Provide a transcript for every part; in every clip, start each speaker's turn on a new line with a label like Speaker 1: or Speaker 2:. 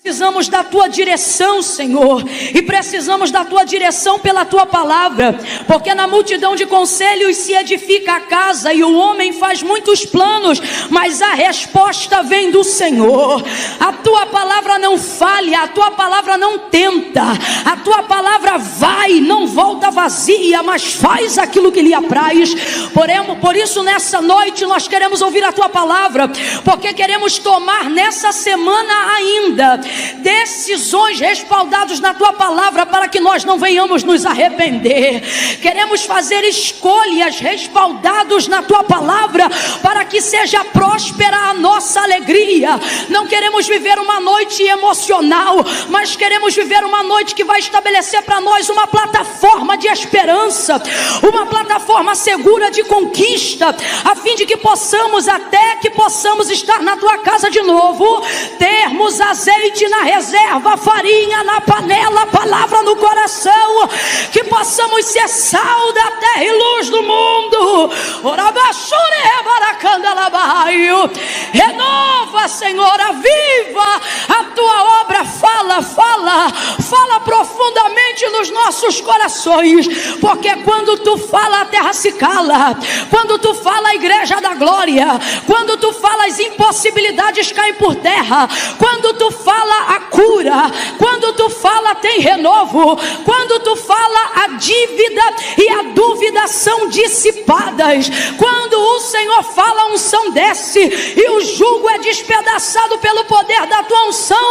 Speaker 1: Precisamos da tua direção, Senhor, e precisamos da tua direção pela tua palavra, porque na multidão de conselhos se edifica a casa e o homem faz muitos planos, mas a resposta vem do Senhor. A tua palavra não falha, a tua palavra não tenta, a tua palavra vai, não volta vazia, mas faz aquilo que lhe apraz. Por isso nessa noite nós queremos ouvir a tua palavra, porque queremos tomar nessa semana ainda decisões respaldadas na tua palavra, para que nós não venhamos nos arrepender. Queremos fazer escolhas respaldadas na tua palavra, para que seja próspera a nossa alegria. Não queremos viver uma noite emocional, mas queremos viver uma noite que vai estabelecer para nós uma plataforma de esperança, uma plataforma segura de conquista, a fim de que possamos, até que possamos estar na tua casa de novo, termos azeite na reserva, farinha na panela, palavra no coração, que possamos ser sal da terra e luz do mundo. Renova, Senhor, aviva a tua obra. Fala profundamente nos nossos corações, porque quando tu fala a terra se cala, quando tu fala a igreja da glória, quando tu fala as impossibilidades caem por terra, quando tu fala a cura, quando tu fala tem renovo, quando tu fala a dívida e a dúvida são dissipadas, quando o Senhor fala a unção desce e o jugo é despedaçado pelo poder da tua unção.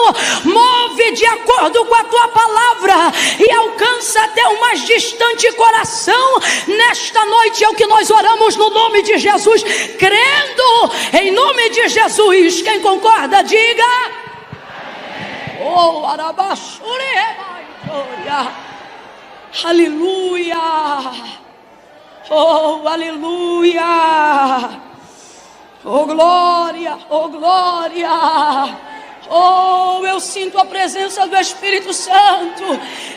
Speaker 1: Move de acordo com a tua palavra e alcança até o mais distante coração. Nesta noite é o que nós oramos no nome de Jesus, crendo em nome de Jesus. Quem concorda, diga: oh, aleluia, oh, aleluia, oh, glória, oh, glória. Oh, eu sinto a presença do Espírito Santo.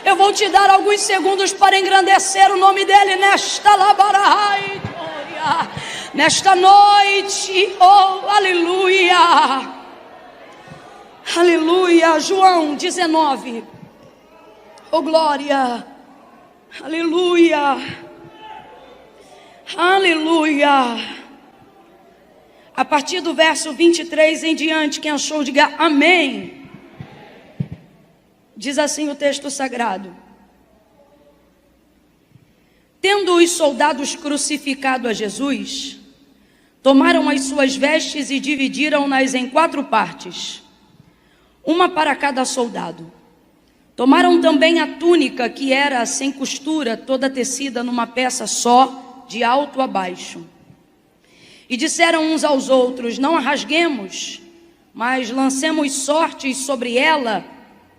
Speaker 1: Eu vou te dar alguns segundos para engrandecer o nome dele nesta labarai, glória, nesta noite. Oh, aleluia, aleluia. João 19. Oh, glória, aleluia, aleluia. A partir do verso 23 em diante, quem achou, diga amém. Diz assim o texto sagrado: tendo os soldados crucificado a Jesus, tomaram as suas vestes e dividiram-nas em 4 partes, uma para cada soldado. Tomaram também a túnica, que era sem costura, toda tecida numa peça só, de alto a baixo. E disseram uns aos outros: não a rasguemos, mas lancemos sortes sobre ela,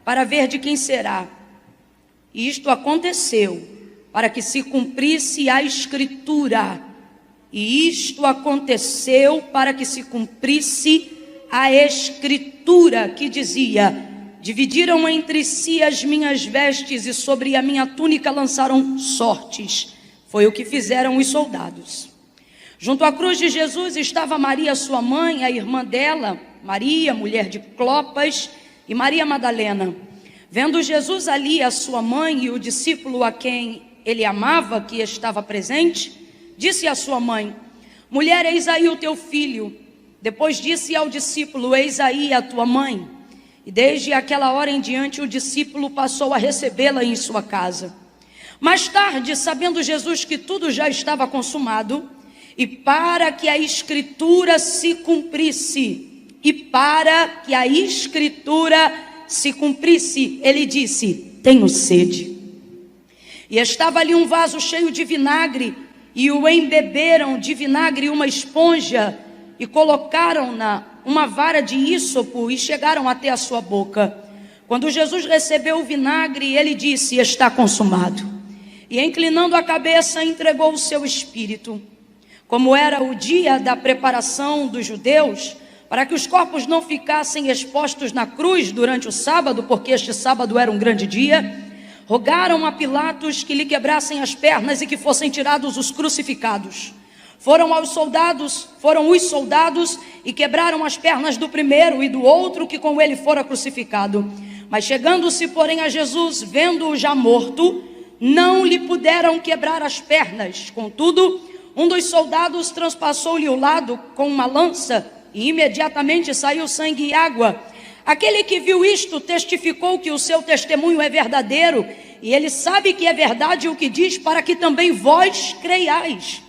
Speaker 1: para ver de quem será. E isto aconteceu, para que se cumprisse a Escritura. E isto aconteceu para que se cumprisse a Escritura, que dizia: dividiram entre si as minhas vestes e sobre a minha túnica lançaram sortes. Foi o que fizeram os soldados. Junto à cruz de Jesus estava Maria, sua mãe, a irmã dela, Maria, mulher de Clopas, e Maria Madalena. Vendo Jesus ali, a sua mãe e o discípulo a quem ele amava, que estava presente, disse à sua mãe: mulher, eis aí o teu filho. Depois disse ao discípulo: eis aí a tua mãe. E desde aquela hora em diante o discípulo passou a recebê-la em sua casa. Mais tarde, sabendo Jesus que tudo já estava consumado, e para que a Escritura se cumprisse, ele disse: tenho sede. E estava ali um vaso cheio de vinagre, e o embeberam de vinagre uma esponja, e colocaram-na uma vara de ísopo, e chegaram até a sua boca. Quando Jesus recebeu o vinagre, ele disse: está consumado. E inclinando a cabeça, entregou o seu espírito. Como era o dia da preparação dos judeus, para que os corpos não ficassem expostos na cruz durante o sábado, porque este sábado era um grande dia, rogaram a Pilatos que lhe quebrassem as pernas e que fossem tirados os crucificados. Foram os soldados e quebraram as pernas do primeiro e do outro que com ele fora crucificado. Mas chegando-se, porém, a Jesus, vendo-o já morto, não lhe puderam quebrar as pernas. Contudo, um dos soldados transpassou-lhe o lado com uma lança e imediatamente saiu sangue e água. Aquele que viu isto testificou que o seu testemunho é verdadeiro, e ele sabe que é verdade o que diz, para que também vós creiais.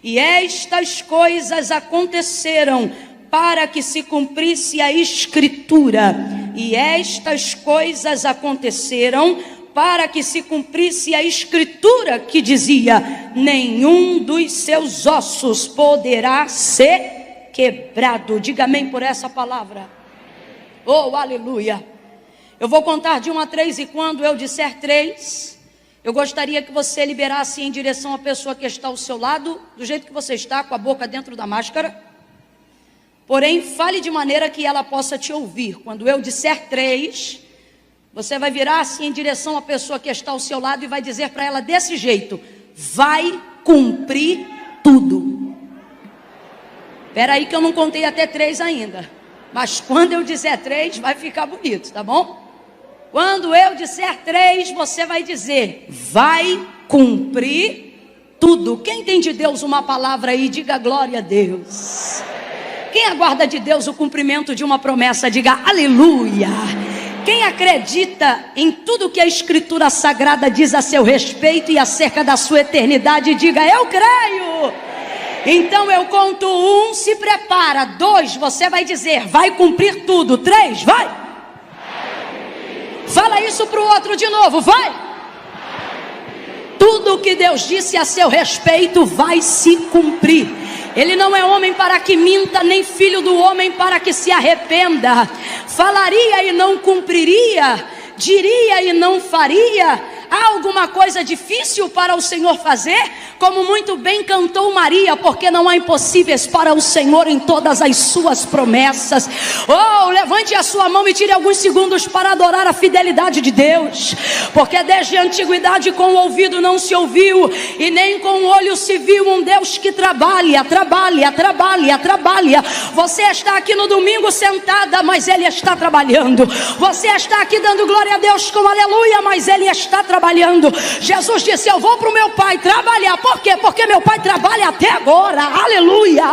Speaker 1: E estas coisas aconteceram para que se cumprisse a Escritura. E estas coisas aconteceram para que se cumprisse a Escritura que dizia: nenhum dos seus ossos poderá ser quebrado. Diga amém por essa palavra. Oh, aleluia. Eu vou contar de 1 a 3 e quando eu disser 3, eu gostaria que você liberasse em direção à pessoa que está ao seu lado, do jeito que você está, com a boca dentro da máscara. Porém, fale de maneira que ela possa te ouvir. Quando eu disser 3, você vai virar assim em direção à pessoa que está ao seu lado e vai dizer para ela desse jeito: vai cumprir tudo. Espera aí que eu não contei até 3 ainda. Mas quando eu disser 3, vai ficar bonito, tá bom? Quando eu disser 3, você vai dizer: vai cumprir tudo. Quem tem de Deus uma palavra aí, diga glória a Deus. Quem aguarda de Deus o cumprimento de uma promessa, diga aleluia. Quem acredita em tudo que a Escritura Sagrada diz a seu respeito e acerca da sua eternidade, diga eu creio. Então eu conto 1, se prepara. 2, você vai dizer vai cumprir tudo. 3, vai. Fala isso para o outro de novo, vai. Tudo o que Deus disse a seu respeito vai se cumprir. Ele não é homem para que minta, nem filho do homem para que se arrependa. Falaria e não cumpriria, diria e não faria. Há alguma coisa difícil para o Senhor fazer? Como muito bem cantou Maria, porque não há impossíveis para o Senhor em todas as suas promessas. Oh, levante a sua mão e tire alguns segundos para adorar a fidelidade de Deus. Porque desde a antiguidade com o ouvido não se ouviu, e nem com o olho se viu um Deus que trabalha. Você está aqui no domingo sentada, mas Ele está trabalhando. Você está aqui dando glória a Deus com aleluia, mas Ele está trabalhando. Jesus disse: eu vou para o meu Pai trabalhar. Por quê? Porque meu Pai trabalha até agora. Aleluia.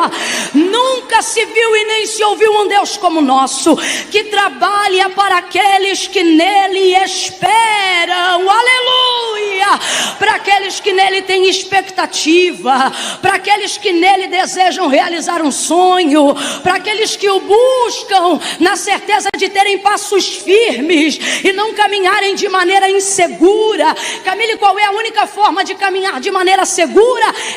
Speaker 1: Nunca se viu e nem se ouviu um Deus como o nosso, que trabalha para aqueles que nele esperam. Aleluia. Para aqueles que nele têm expectativa, para aqueles que nele desejam realizar um sonho, para aqueles que o buscam na certeza de terem passos firmes e não caminharem de maneira insegura. Camille, qual é a única forma de caminhar de maneira segura?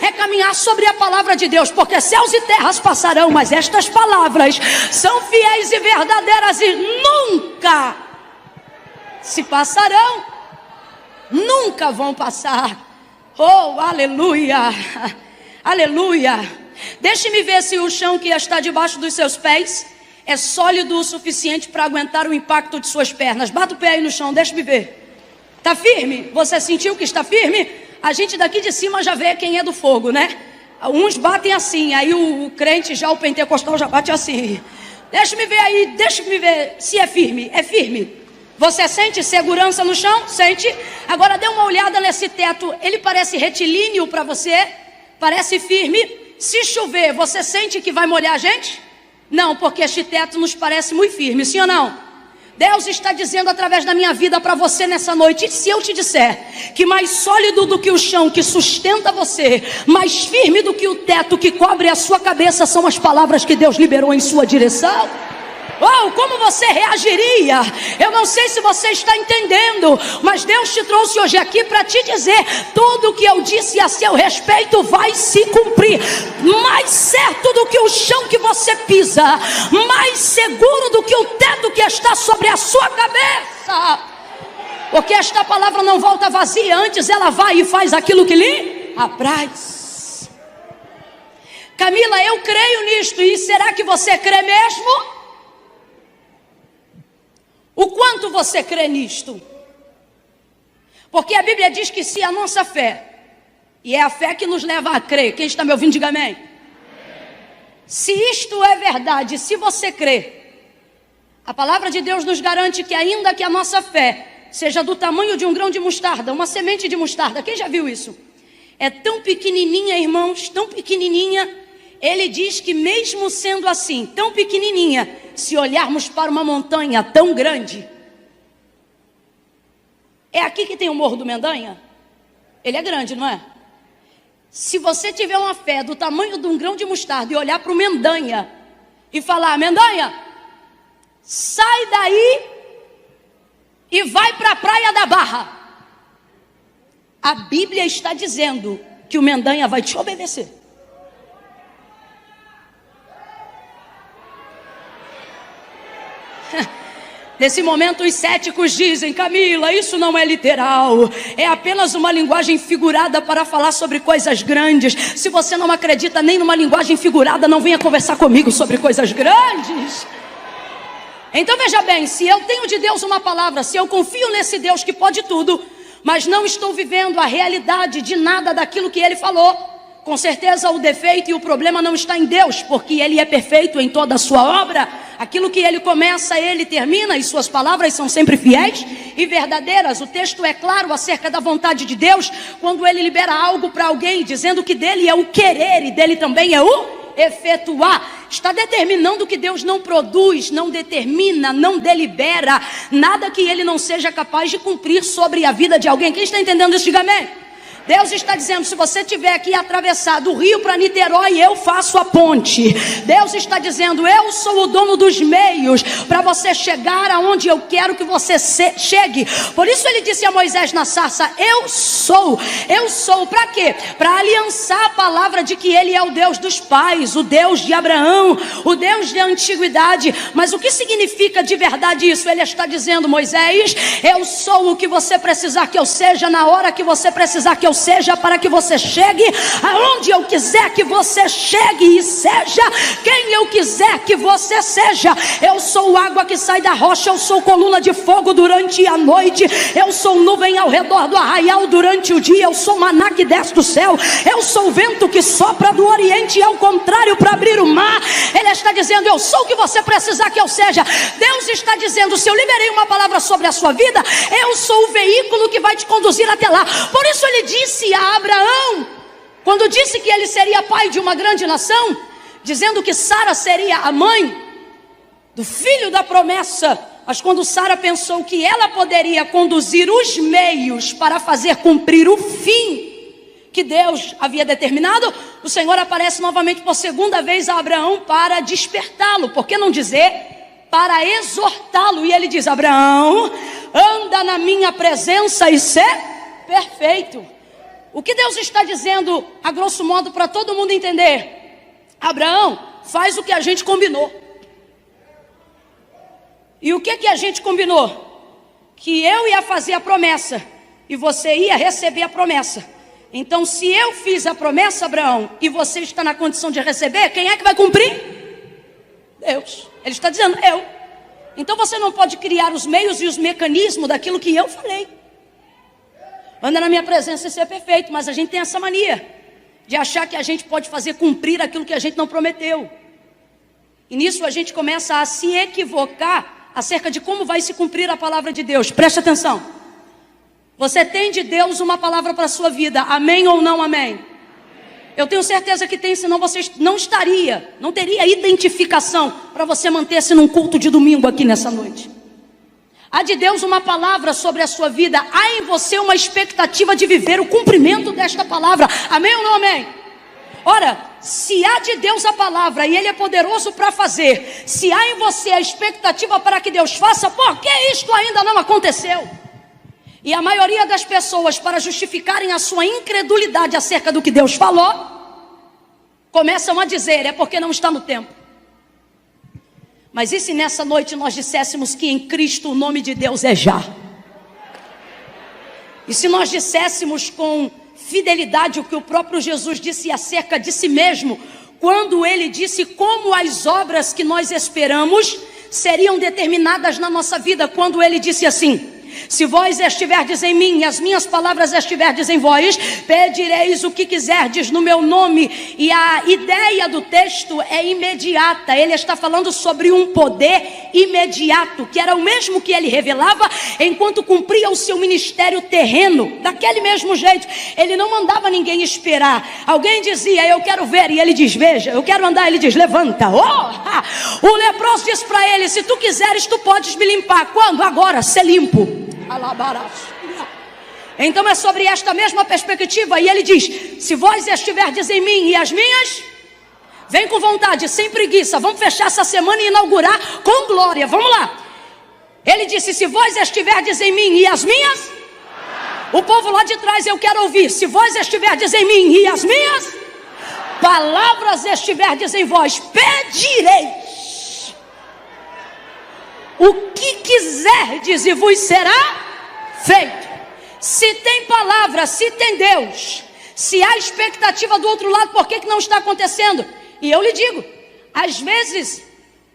Speaker 1: É caminhar sobre a palavra de Deus, porque céus e terras passarão, mas estas palavras são fiéis e verdadeiras e nunca se passarão, nunca vão passar. Oh, aleluia, aleluia. Deixe-me ver se o chão que está debaixo dos seus pés é sólido o suficiente para aguentar o impacto de suas pernas. Bata o pé aí no chão, deixe-me ver. Está firme? Você sentiu que está firme? A gente daqui de cima já vê quem é do fogo, né? Uns batem assim, aí o crente já, o pentecostal já bate assim. Deixa-me ver aí, deixa-me ver se é firme. É firme. Você sente segurança no chão? Sente? Agora dê uma olhada nesse teto. Ele parece retilíneo para você? Parece firme? Se chover, você sente que vai molhar a gente? Não, porque este teto nos parece muito firme, sim ou não? Deus está dizendo através da minha vida para você nessa noite: se eu te disser que mais sólido do que o chão que sustenta você, mais firme do que o teto que cobre a sua cabeça, são as palavras que Deus liberou em sua direção? Oh, como você reagiria? Eu não sei se você está entendendo, mas Deus te trouxe hoje aqui para te dizer: tudo o que eu disse a seu respeito vai se cumprir. Mais certo do que o chão que você pisa, mais seguro do que o teto que está sobre a sua cabeça. Porque esta palavra não volta vazia, antes ela vai e faz aquilo que lhe apraz. Camila, eu creio nisto. E será que você crê mesmo? O quanto você crê nisto? Porque a Bíblia diz que se a nossa fé E é a fé que nos leva a crer. Quem está me ouvindo, diga amém. Se isto é verdade, se você crê, a palavra de Deus nos garante que ainda que a nossa fé seja do tamanho de um grão de mostarda, uma semente de mostarda, quem já viu isso? É tão pequenininha, irmãos, tão pequenininha. Ele diz que mesmo sendo assim, tão pequenininha, se olharmos para uma montanha tão grande, é aqui que tem o Morro do Mendanha? Ele é grande, não é? Se você tiver uma fé do tamanho de um grão de mostarda e olhar para o Mendanha e falar: Mendanha, sai daí e vai para a Praia da Barra. A Bíblia está dizendo que o Mendanha vai te obedecer. Nesse momento os céticos dizem: Camila, isso não é literal, é apenas uma linguagem figurada para falar sobre coisas grandes. Se você não acredita nem numa linguagem figurada, não venha conversar comigo sobre coisas grandes. Então veja bem, se eu tenho de Deus uma palavra, se eu confio nesse Deus que pode tudo, mas não estou vivendo a realidade de nada daquilo que Ele falou, com certeza o defeito e o problema não está em Deus, porque Ele é perfeito em toda a sua obra. Aquilo que Ele começa, Ele termina, e suas palavras são sempre fiéis e verdadeiras. O texto é claro acerca da vontade de Deus, quando Ele libera algo para alguém, dizendo que dele é o querer e dele também é o efetuar. Está determinando que Deus não produz, não determina, não delibera nada que Ele não seja capaz de cumprir sobre a vida de alguém. Quem está entendendo isso, diga amém. Deus está dizendo: se você tiver aqui atravessado o rio para Niterói, eu faço a ponte. Deus está dizendo: eu sou o dono dos meios para você chegar aonde eu quero que você chegue. Por isso Ele disse a Moisés na sarça: eu sou para quê? Para aliançar a palavra de que Ele é o Deus dos pais, o Deus de Abraão, o Deus da antiguidade. Mas o que significa de verdade isso? Ele está dizendo: Moisés, eu sou o que você precisar que eu seja, na hora que você precisar que eu seja, para que você chegue aonde eu quiser que você chegue e seja quem eu quiser que você seja. Eu sou água que sai da rocha, eu sou coluna de fogo durante a noite, eu sou nuvem ao redor do arraial durante o dia, eu sou maná que desce do céu, eu sou o vento que sopra do oriente e ao contrário para abrir o mar. Ele está dizendo: eu sou o que você precisar que eu seja. Deus está dizendo: se eu liberei uma palavra sobre a sua vida, eu sou o veículo que vai te conduzir até lá. Por isso Ele disse a Abraão, quando disse que ele seria pai de uma grande nação, dizendo que Sara seria a mãe do filho da promessa. Mas quando Sara pensou que ela poderia conduzir os meios para fazer cumprir o fim que Deus havia determinado, o Senhor aparece novamente por segunda vez a Abraão para despertá-lo. Por que não dizer para exortá-lo? E ele diz: Abraão, anda na minha presença e ser perfeito. O que Deus está dizendo, a grosso modo, para todo mundo entender: Abraão, faz o que a gente combinou. E o que a gente combinou? Que eu ia fazer a promessa e você ia receber a promessa. Então, se eu fiz a promessa, Abraão, e você está na condição de receber, quem é que vai cumprir? Deus. Ele está dizendo: eu. Então você não pode criar os meios e os mecanismos daquilo que eu falei. Anda na minha presença e ser perfeito. Mas a gente tem essa mania de achar que a gente pode fazer cumprir aquilo que a gente não prometeu. E nisso a gente começa a se equivocar acerca de como vai se cumprir a palavra de Deus. Preste atenção. Você tem de Deus uma palavra para a sua vida, amém ou não amém? Eu tenho certeza que tem, senão você não teria identificação para você manter-se num culto de domingo aqui nessa noite. Há de Deus uma palavra sobre a sua vida, há em você uma expectativa de viver o cumprimento desta palavra, amém ou não amém? Ora, se há de Deus a palavra e Ele é poderoso para fazer, se há em você a expectativa para que Deus faça, por que isto ainda não aconteceu? E a maioria das pessoas, para justificarem a sua incredulidade acerca do que Deus falou, começam a dizer: é porque não está no tempo. Mas e se nessa noite nós disséssemos que em Cristo o nome de Deus é já? E se nós disséssemos com fidelidade o que o próprio Jesus disse acerca de si mesmo, quando Ele disse como as obras que nós esperamos seriam determinadas na nossa vida, quando Ele disse assim: Se vós estiverdes em mim e as minhas palavras estiverdes em vós, pedireis o que quiserdes no meu nome. E a ideia do texto é imediata. Ele está falando sobre um poder imediato, que era o mesmo que ele revelava enquanto cumpria o seu ministério terreno. Daquele mesmo jeito, ele não mandava ninguém esperar. Alguém dizia, eu quero ver, e ele diz, veja. Eu quero andar, ele diz, levanta. Oh! O leproso diz para ele, se tu quiseres, tu podes me limpar. Quando? Agora, ser limpo. Então é sobre esta mesma perspectiva. E ele diz, se vós estiverdes em mim e as minhas, vem com vontade, sem preguiça. Vamos fechar essa semana e inaugurar com glória. Vamos lá. Ele disse, se vós estiverdes em mim e as minhas, o povo lá de trás eu quero ouvir, se vós estiverdes em mim e as minhas palavras estiverdes em vós, pedireis o que quiserdes e vos será feito. Se tem palavra, se tem Deus, se há expectativa do outro lado, por que não está acontecendo? E eu lhe digo, às vezes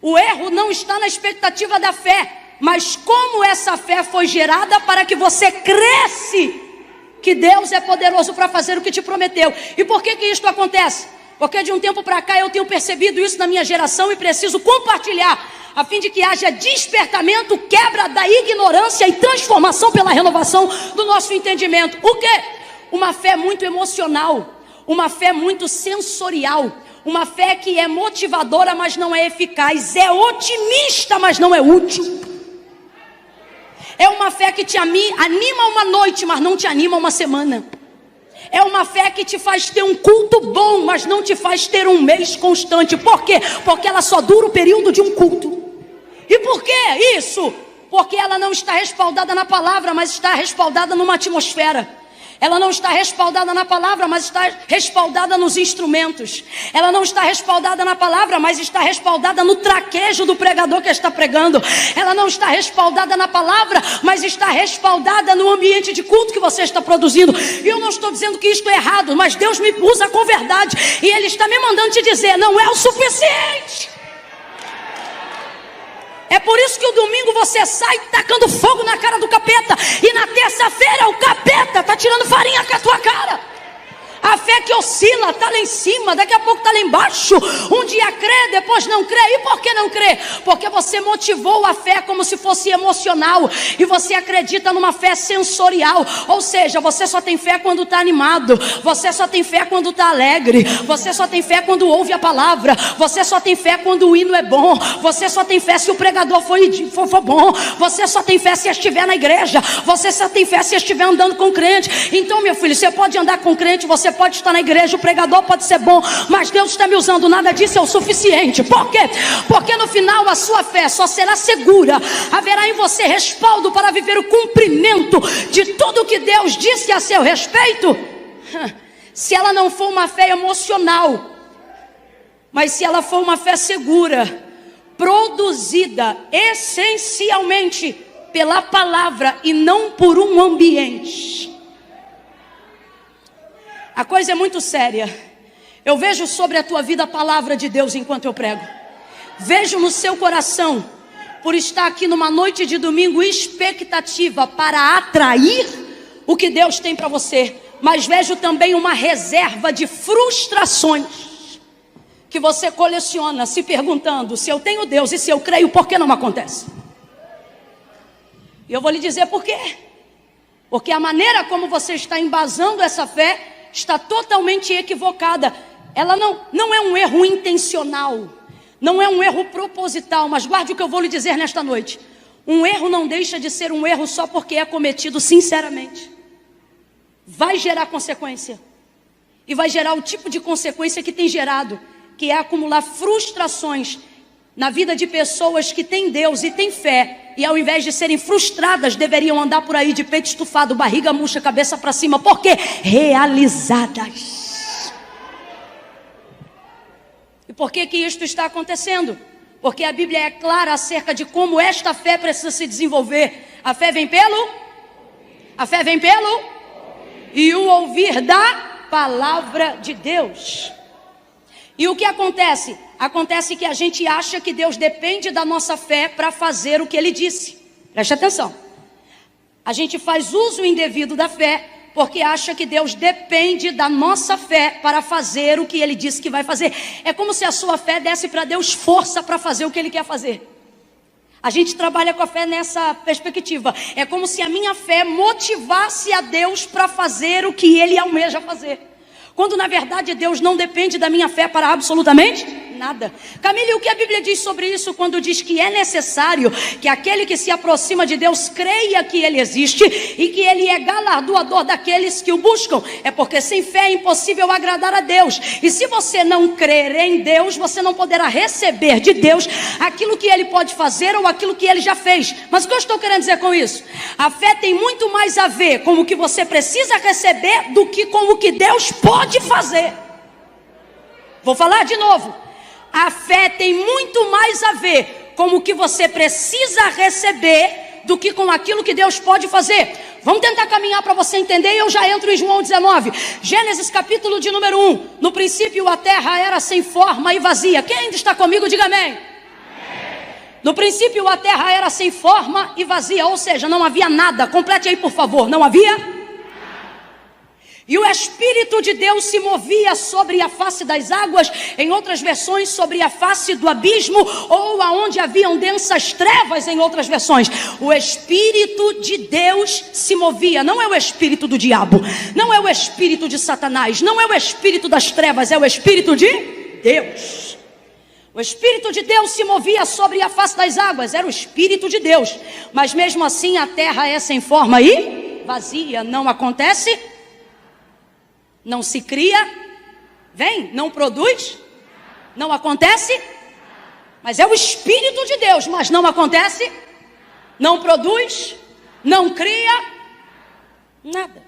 Speaker 1: o erro não está na expectativa da fé, mas como essa fé foi gerada para que você cresce que Deus é poderoso para fazer o que te prometeu. E por que isto acontece? Porque de um tempo para cá eu tenho percebido isso na minha geração e preciso compartilhar, a fim de que haja despertamento, quebra da ignorância e transformação pela renovação do nosso entendimento. O quê? Uma fé muito emocional, uma fé muito sensorial, uma fé que é motivadora, mas não é eficaz, é otimista, mas não é útil. É uma fé que te anima uma noite, mas não te anima uma semana. É uma fé que te faz ter um culto bom, mas não te faz ter um mês constante. Por quê? Porque ela só dura o período de um culto. E por que isso? Porque ela não está respaldada na palavra, mas está respaldada numa atmosfera. Ela não está respaldada na palavra, mas está respaldada nos instrumentos. Ela não está respaldada na palavra, mas está respaldada no traquejo do pregador que está pregando. Ela não está respaldada na palavra, mas está respaldada no ambiente de culto que você está produzindo. E eu não estou dizendo que isto é errado, mas Deus me usa com verdade. E Ele está me mandando te dizer, não é o suficiente. É por isso que o domingo você sai tacando fogo na cara do capeta. E na terça-feira o capeta está tirando farinha com a tua cara. A fé que oscila, está lá em cima, daqui a pouco está lá embaixo. Um dia crê, depois não crê. E por que não crê? Porque você motivou a fé como se fosse emocional. E você acredita numa fé sensorial. Ou seja, você só tem fé quando está animado. Você só tem fé quando está alegre. Você só tem fé quando ouve a palavra. Você só tem fé quando o hino é bom. Você só tem fé se o pregador for bom. Você só tem fé se estiver na igreja. Você só tem fé se estiver andando com crente. Então, meu filho, você pode andar com crente, você pode estar na igreja, o pregador pode ser bom, mas Deus está me usando, nada disso é o suficiente. Por quê? Porque no final a sua fé só será segura, haverá em você respaldo para viver o cumprimento de tudo que Deus disse a seu respeito, se ela não for uma fé emocional, mas se ela for uma fé segura, produzida essencialmente pela palavra e não por um ambiente. A coisa é muito séria. Eu vejo sobre a tua vida a palavra de Deus enquanto eu prego. Vejo no seu coração, por estar aqui numa noite de domingo, expectativa para atrair o que Deus tem para você. Mas vejo também uma reserva de frustrações que você coleciona, se perguntando, se eu tenho Deus e se eu creio, por que não acontece? E eu vou lhe dizer por quê. Porque a maneira como você está embasando essa fé está totalmente equivocada. Ela não é um erro intencional, não é um erro proposital, mas guarde o que eu vou lhe dizer nesta noite. Um erro não deixa de ser um erro só porque é cometido sinceramente. Vai gerar consequência. E vai gerar o tipo de consequência que tem gerado, que é acumular frustrações na vida de pessoas que têm Deus e têm fé, e ao invés de serem frustradas, deveriam andar por aí de peito estufado, barriga murcha, cabeça para cima. Por quê? Realizadas. E por que isto está acontecendo? Porque a Bíblia é clara acerca de como esta fé precisa se desenvolver. A fé vem pelo? E o ouvir da palavra de Deus. E o que acontece? Acontece que a gente acha que Deus depende da nossa fé para fazer o que Ele disse. Preste atenção. A gente faz uso indevido da fé porque acha que Deus depende da nossa fé para fazer o que Ele disse que vai fazer. É como se a sua fé desse para Deus força para fazer o que Ele quer fazer. A gente trabalha com a fé nessa perspectiva. É como se a minha fé motivasse a Deus para fazer o que Ele almeja fazer. Quando na verdade Deus não depende da minha fé para absolutamente nada. Camille, o que a Bíblia diz sobre isso quando diz que é necessário que aquele que se aproxima de Deus creia que Ele existe e que Ele é galardoador daqueles que o buscam? É porque sem fé é impossível agradar a Deus. E se você não crer em Deus, você não poderá receber de Deus aquilo que Ele pode fazer ou aquilo que Ele já fez. Mas o que eu estou querendo dizer com isso? A fé tem muito mais a ver com o que você precisa receber do que com o que Deus pode fazer. Vou falar de novo. A fé tem muito mais a ver com o que você precisa receber do que com aquilo que Deus pode fazer. Vamos tentar caminhar para você entender, e eu já entro em João 19. Gênesis capítulo de número 1. No princípio a terra era sem forma e vazia. Quem ainda está comigo, diga amém. No princípio a terra era sem forma e vazia, ou seja, não havia nada. Complete aí, por favor. Não havia? E o Espírito de Deus se movia sobre a face das águas, em outras versões, sobre a face do abismo, ou aonde haviam densas trevas, em outras versões. O Espírito de Deus se movia. Não é o Espírito do diabo, não é o Espírito de Satanás, não é o Espírito das trevas, é o Espírito de Deus. O Espírito de Deus se movia sobre a face das águas, era o Espírito de Deus. Mas mesmo assim a terra é sem forma e vazia, não acontece, não se cria, não produz, não acontece, mas é o Espírito de Deus, mas não acontece, não produz, não cria, nada.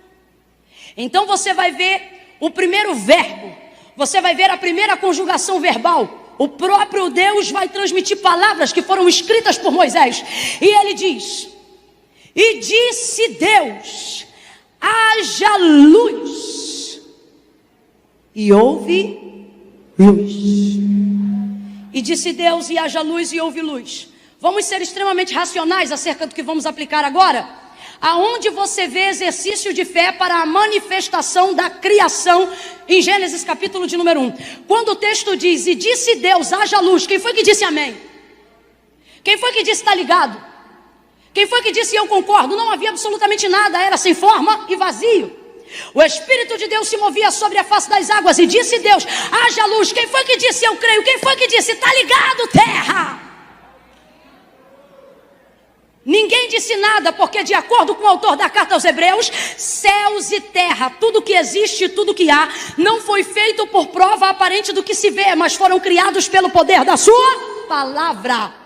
Speaker 1: Então você vai ver o primeiro verbo, você vai ver a primeira conjugação verbal. O próprio Deus vai transmitir palavras que foram escritas por Moisés, e ele diz: e disse Deus, haja luz. E houve luz. E disse Deus, e haja luz, e houve luz. Vamos ser extremamente racionais acerca do que vamos aplicar agora. Aonde você vê exercício de fé para a manifestação da criação em Gênesis capítulo de número 1. Quando o texto diz, e disse Deus, haja luz, quem foi que disse amém? Quem foi que disse está ligado? Quem foi que disse eu concordo? Não havia absolutamente nada, era sem forma e vazio. O Espírito de Deus se movia sobre a face das águas, e disse Deus, haja luz. Quem foi que disse eu creio? Quem foi que disse está ligado, terra? Ninguém disse nada, porque de acordo com o autor da carta aos Hebreus, céus e terra, tudo que existe, tudo que há, não foi feito por prova aparente do que se vê, mas foram criados pelo poder da sua palavra.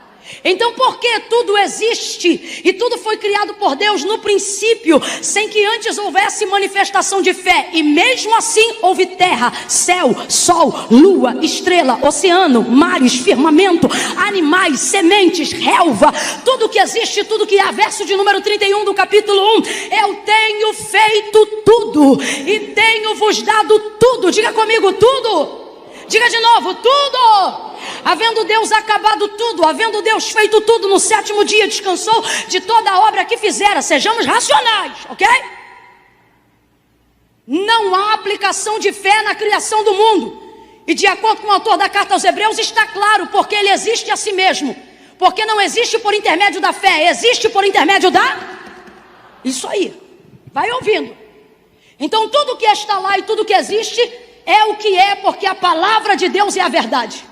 Speaker 1: Então por que tudo existe e tudo foi criado por Deus no princípio, sem que antes houvesse manifestação de fé? E mesmo assim houve terra, céu, sol, lua, estrela, oceano, mares, firmamento, animais, sementes, relva, tudo que existe, tudo que há. Verso de número 31 do capítulo 1. Eu tenho feito tudo e tenho vos dado tudo. Diga comigo, tudo. Diga de novo, tudo. Havendo Deus acabado tudo, havendo Deus feito tudo, no sétimo dia descansou de toda a obra que fizera. Sejamos racionais, ok? Não há aplicação de fé na criação do mundo. E de acordo com o autor da carta aos Hebreus, está claro, porque ele existe a si mesmo. Porque não existe por intermédio da fé, existe por intermédio da... Isso aí, vai ouvindo. Então tudo que está lá e tudo que existe é o que é, porque a palavra de Deus é a verdade.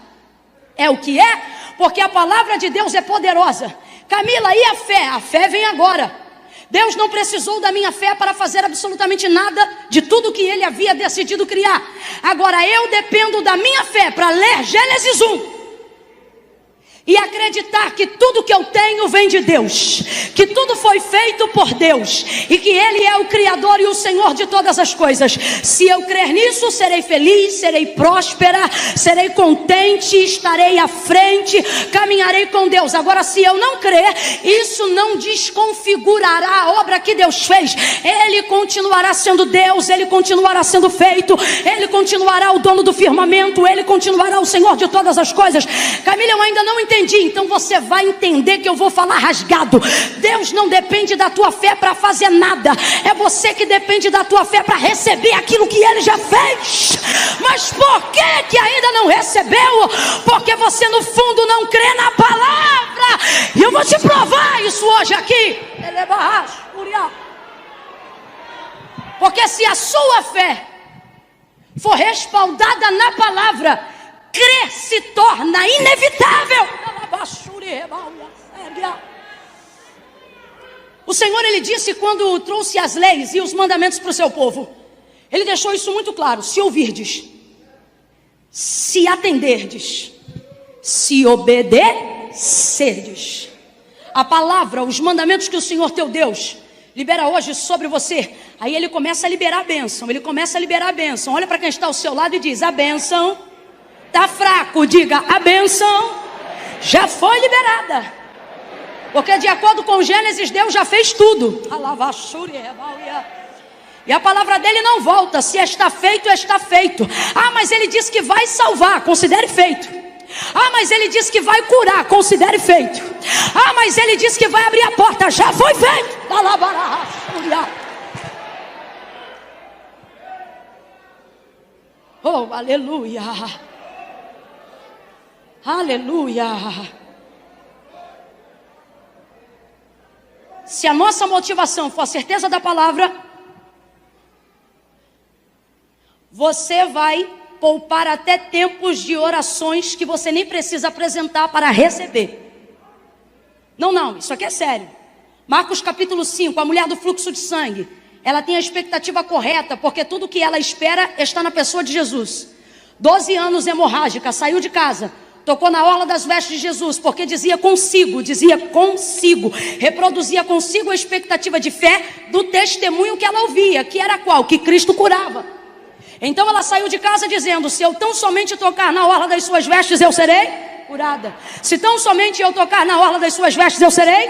Speaker 1: É o que é, porque a palavra de Deus é poderosa. Camila, e a fé? A fé vem agora. Deus não precisou da minha fé para fazer absolutamente nada de tudo que Ele havia decidido criar. Agora eu dependo da minha fé para ler Gênesis 1 e acreditar que tudo que eu tenho vem de Deus, que tudo foi feito por Deus e que Ele é o Criador e o Senhor de todas as coisas. Se eu crer nisso, serei feliz, serei próspera, serei contente, estarei à frente, caminharei com Deus. Agora, se eu não crer, isso não desconfigurará a obra que Deus fez. Ele continuará sendo Deus, Ele continuará sendo feito, Ele continuará o dono do firmamento, Ele continuará o Senhor de todas as coisas. Camila, eu ainda não entendi. Então você vai entender que eu vou falar rasgado. Deus não depende depende da tua fé para fazer nada. É você que depende da tua fé para receber aquilo que Ele já fez. Mas por que ainda não recebeu? Porque você no fundo não crê na palavra. E eu vou te provar isso hoje aqui. Porque se a sua fé for respaldada na palavra, crer se torna inevitável. O Senhor, Ele disse quando trouxe as leis e os mandamentos para o seu povo, Ele deixou isso muito claro: se ouvirdes, se atenderdes, se obedecerdes. A palavra, os mandamentos que o Senhor teu Deus libera hoje sobre você. Aí Ele começa a liberar a bênção. Ele começa a liberar a bênção. Olha para quem está ao seu lado e diz: a bênção está fraco. Diga: a bênção já foi liberada. Porque de acordo com Gênesis, Deus já fez tudo. E a palavra dele não volta. Se está feito, está feito. Ah, mas Ele disse que vai salvar. Considere feito. Ah, mas Ele disse que vai curar. Considere feito. Ah, mas Ele disse que vai abrir a porta. Já foi feito. Oh, aleluia. Aleluia. Se a nossa motivação for a certeza da palavra, você vai poupar até tempos de orações que você nem precisa apresentar para receber. Não, isso aqui é sério. Marcos capítulo 5, a mulher do fluxo de sangue, ela tem a expectativa correta, porque tudo que ela espera está na pessoa de Jesus. 12 anos hemorrágica, saiu de casa, tocou na orla das vestes de Jesus, porque dizia consigo, reproduzia consigo a expectativa de fé do testemunho que ela ouvia, que era qual? Que Cristo curava. Então ela saiu de casa dizendo: se eu tão somente tocar na orla das suas vestes, eu serei curada. Se tão somente eu tocar na orla das suas vestes, eu serei.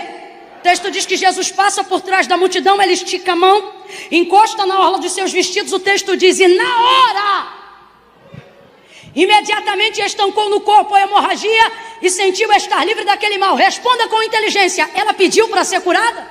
Speaker 1: O texto diz que Jesus passa por trás da multidão, Ele estica a mão, encosta na orla dos seus vestidos. O texto diz: e na hora, imediatamente estancou no corpo a hemorragia e sentiu estar livre daquele mal. Responda com inteligência: ela pediu para ser curada?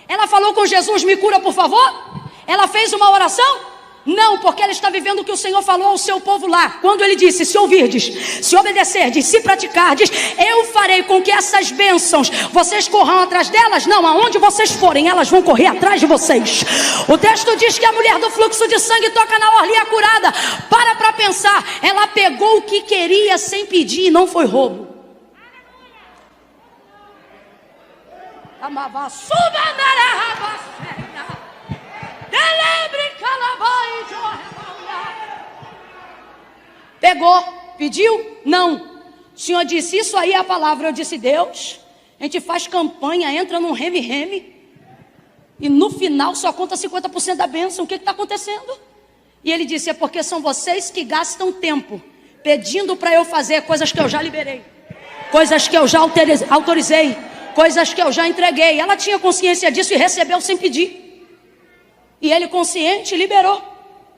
Speaker 1: Ela falou com Jesus: me cura por favor? Ela fez uma oração? Não, porque ela está vivendo o que o Senhor falou ao seu povo lá, quando Ele disse: se ouvirdes, se obedecerdes, se praticardes, eu farei com que essas bênçãos, vocês corram atrás delas. Não, aonde vocês forem, elas vão correr atrás de vocês. O texto diz que a mulher do fluxo de sangue toca na orla e é curada. Para pensar, ela pegou o que queria sem pedir, e não foi roubo. Pegou, pediu? Não. O Senhor disse: isso aí é a palavra. Eu disse: Deus, a gente faz campanha, entra num reme-reme, e no final só conta 50% da bênção. O que está acontecendo? E Ele disse: é porque são vocês que gastam tempo pedindo para eu fazer coisas que eu já liberei, coisas que eu já autorizei, coisas que eu já entreguei. Ela tinha consciência disso e recebeu sem pedir. E Ele, consciente, liberou.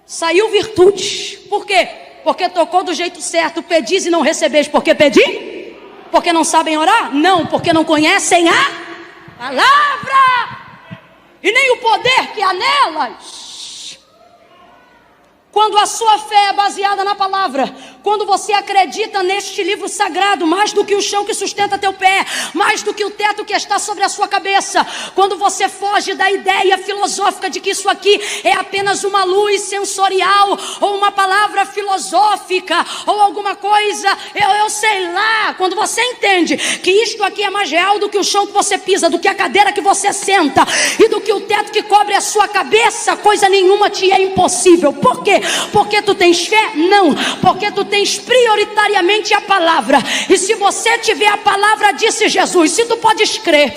Speaker 1: Saiu virtude. Por quê? Porque tocou do jeito certo. Pedis e não recebeis porque pedi? Porque não sabem orar? Não, porque não conhecem a palavra e nem o poder que há nelas. Quando a sua fé é baseada na palavra, quando você acredita neste livro sagrado, mais do que o chão que sustenta teu pé, mais do que o teto que está sobre a sua cabeça, quando você foge da ideia filosófica de que isso aqui é apenas uma luz sensorial, ou uma palavra filosófica, ou alguma coisa, eu sei lá, quando você entende que isto aqui é mais real do que o chão que você pisa, do que a cadeira que você senta, e do que o teto que cobre a sua cabeça, coisa nenhuma te é impossível. Por quê? Porque tu tens fé? Não, porque tu tens prioritariamente a palavra. E se você tiver a palavra, disse Jesus, se tu podes crer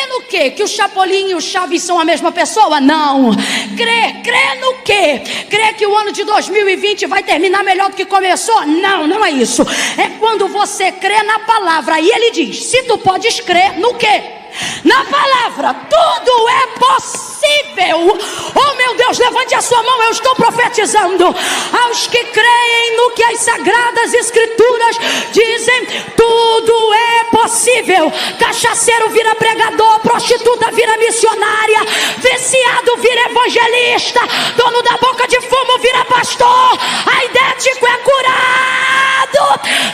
Speaker 1: no quê? Que o Chapolin e o Chaves são a mesma pessoa? Não. Crê no quê? Crê que o ano de 2020 vai terminar melhor do que começou? Não, não é isso. É quando você crê na palavra. E Ele diz, se tu podes crer no quê? Na palavra, tudo é possível. Oh meu Deus, levante a sua mão, eu estou profetizando. Aos que creem no que as sagradas escrituras dizem, tudo é possível. Cachaceiro vira pregador, prostituta vira missionária, viciado vira evangelista, dono da boca de fumo vira pastor, aidético é curado.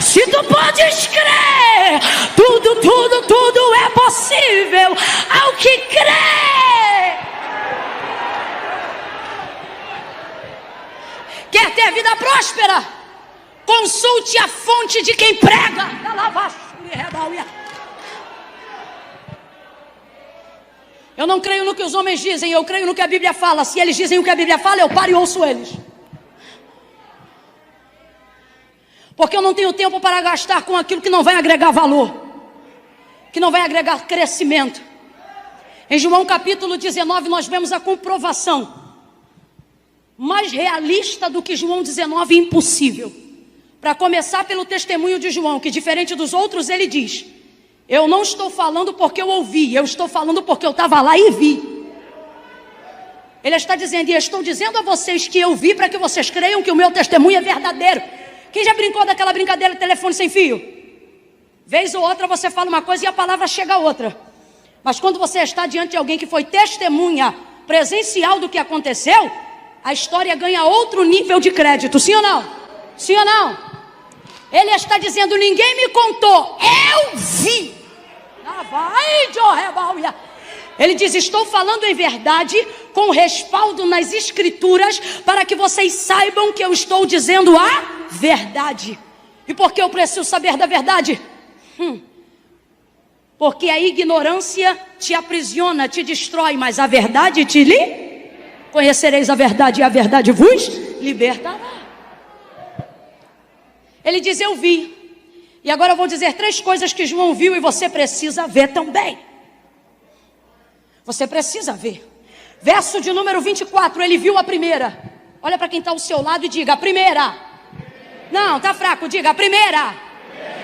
Speaker 1: Se tu podes crer, tudo é possível ao que crê. Quer ter vida próspera? Consulte a fonte de quem prega. Eu não creio no que os homens dizem, eu creio no que a Bíblia fala. Se eles dizem o que a Bíblia fala, eu paro e ouço eles. Porque eu não tenho tempo para gastar com aquilo que não vai agregar valor, que não vai agregar crescimento. Em João capítulo 19 nós vemos a comprovação mais realista do que João 19, impossível. Para começar pelo testemunho de João, que diferente dos outros ele diz: eu não estou falando porque eu ouvi, eu estou falando porque eu estava lá e vi. Ele está dizendo, e eu estou dizendo a vocês que eu vi para que vocês creiam que o meu testemunho é verdadeiro. Quem já brincou daquela brincadeira de telefone sem fio? Vez ou outra você fala uma coisa e a palavra chega a outra. Mas quando você está diante de alguém que foi testemunha presencial do que aconteceu, a história ganha outro nível de crédito, sim ou não? Sim ou não? Ele está dizendo, ninguém me contou, eu vi. Ele diz, estou falando em verdade, com respaldo nas escrituras, para que vocês saibam que eu estou dizendo a verdade. E por que eu preciso saber da verdade? Porque a ignorância te aprisiona, te destrói, mas a verdade te liberta. Conhecereis a verdade e a verdade vos libertará. Ele diz, eu vi. E agora eu vou dizer 3 coisas que João viu e você precisa ver também. Você precisa ver. Verso de número 24, ele viu a primeira. Olha para quem está ao seu lado e diga, a primeira. Não, está fraco, diga, a primeira.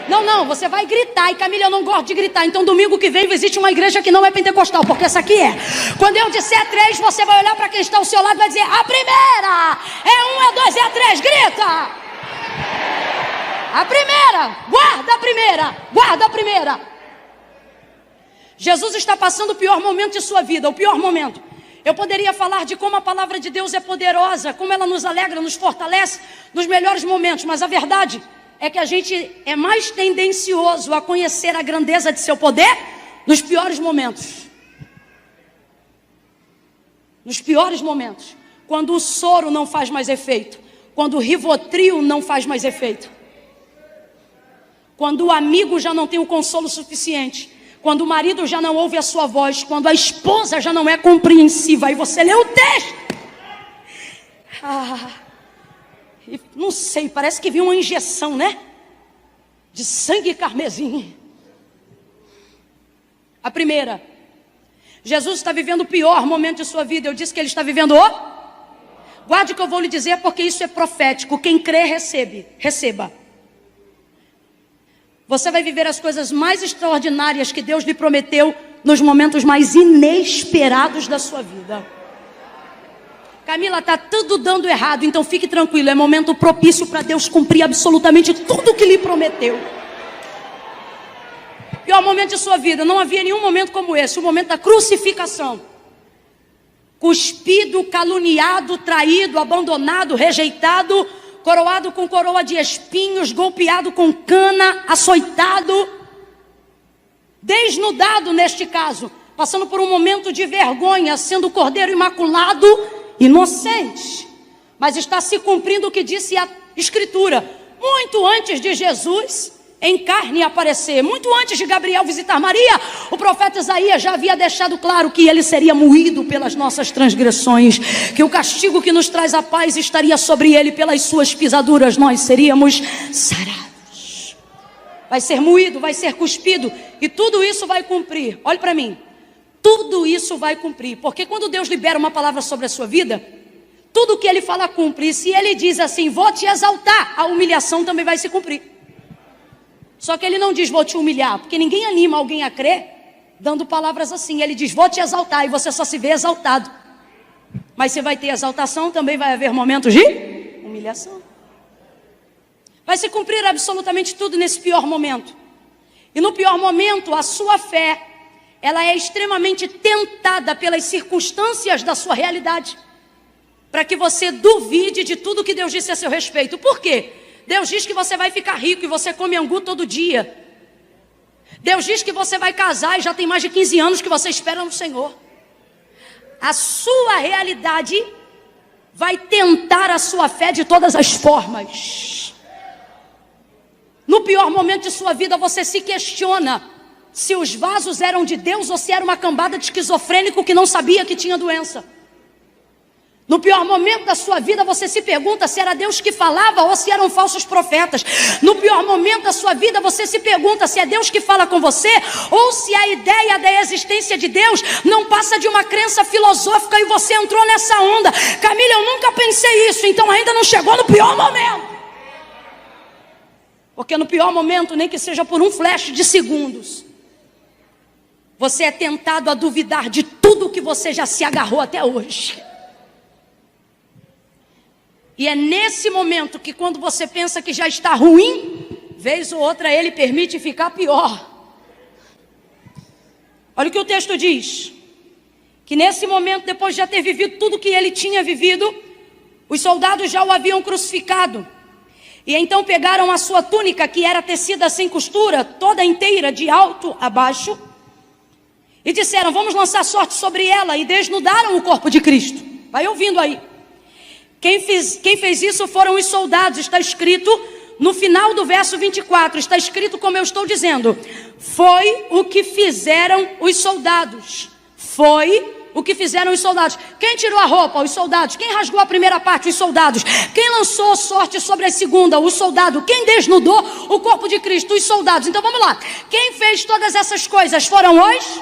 Speaker 1: Não, você vai gritar. E Camila, eu não gosto de gritar. Então domingo que vem visite uma igreja que não é pentecostal, porque essa aqui é. Quando eu disser 3, você vai olhar para quem está ao seu lado e vai dizer, a primeira. É 1, é 2, é 3, grita. A primeira, guarda a primeira, guarda a primeira. Jesus está passando o pior momento de sua vida, o pior momento. Eu poderia falar de como a palavra de Deus é poderosa, como ela nos alegra, nos fortalece nos melhores momentos, mas a verdade é que a gente é mais tendencioso a conhecer a grandeza de seu poder nos piores momentos. Nos piores momentos. Quando o soro não faz mais efeito. Quando o Rivotril não faz mais efeito. Quando o amigo já não tem o consolo suficiente. Quando o marido já não ouve a sua voz. Quando a esposa já não é compreensiva. Aí você lê o texto. Não sei, parece que viu uma injeção, né? De sangue carmesim. A primeira. Jesus está vivendo o pior momento de sua vida. Eu disse que ele está vivendo o... Guarde o que eu vou lhe dizer, porque isso é profético. Quem crê, receba. Você vai viver as coisas mais extraordinárias que Deus lhe prometeu nos momentos mais inesperados da sua vida. Camila, está tudo dando errado, então fique tranquilo, é momento propício para Deus cumprir absolutamente tudo o que lhe prometeu. Pior momento de sua vida, não havia nenhum momento como esse, o momento da crucificação. Cuspido, caluniado, traído, abandonado, rejeitado, coroado com coroa de espinhos, golpeado com cana, açoitado, desnudado neste caso, passando por um momento de vergonha, sendo o cordeiro imaculado, inocente, mas está se cumprindo o que disse a Escritura, muito antes de Jesus em carne aparecer, muito antes de Gabriel visitar Maria, o profeta Isaías já havia deixado claro que ele seria moído pelas nossas transgressões, que o castigo que nos traz a paz estaria sobre ele, pelas suas pisaduras nós seríamos sarados. Vai ser moído, vai ser cuspido, e tudo isso vai cumprir. Olhe para mim. Tudo isso vai cumprir, porque quando Deus libera uma palavra sobre a sua vida, tudo o que Ele fala cumpre. E se Ele diz assim, vou te exaltar, a humilhação também vai se cumprir. Só que Ele não diz, vou te humilhar, porque ninguém anima alguém a crer dando palavras assim. Ele diz, vou te exaltar, e você só se vê exaltado. Mas se vai ter exaltação, também vai haver momentos de humilhação. Vai se cumprir absolutamente tudo nesse pior momento. E no pior momento, a sua fé, ela é extremamente tentada pelas circunstâncias da sua realidade, para que você duvide de tudo que Deus disse a seu respeito. Por quê? Deus diz que você vai ficar rico e você come angu todo dia. Deus diz que você vai casar e já tem mais de 15 anos que você espera no Senhor. A sua realidade vai tentar a sua fé de todas as formas. No pior momento de sua vida, você se questiona se os vasos eram de Deus ou se era uma cambada de esquizofrênico que não sabia que tinha doença. No pior momento da sua vida, você se pergunta se era Deus que falava ou se eram falsos profetas. No pior momento da sua vida, você se pergunta se é Deus que fala com você ou se a ideia da existência de Deus não passa de uma crença filosófica e você entrou nessa onda. Camila, eu nunca pensei isso, então ainda não chegou no pior momento. Porque no pior momento, nem que seja por um flash de segundos, você é tentado a duvidar de tudo que você já se agarrou até hoje. E é nesse momento que quando você pensa que já está ruim, vez ou outra ele permite ficar pior. Olha o que o texto diz. Que nesse momento, depois de já ter vivido tudo que ele tinha vivido, os soldados já o haviam crucificado. E então pegaram a sua túnica, que era tecida sem costura, toda inteira, de alto a baixo, e disseram, vamos lançar sorte sobre ela, e desnudaram o corpo de Cristo. Vai ouvindo aí. Quem fez isso foram os soldados, está escrito no final do verso 24, está escrito como eu estou dizendo, foi o que fizeram os soldados, foi o que fizeram os soldados. Quem tirou a roupa? Os soldados. Quem rasgou a primeira parte? Os soldados. Quem lançou sorte sobre a segunda? O soldado. Quem desnudou o corpo de Cristo? Os soldados. Então vamos lá, quem fez todas essas coisas foram os...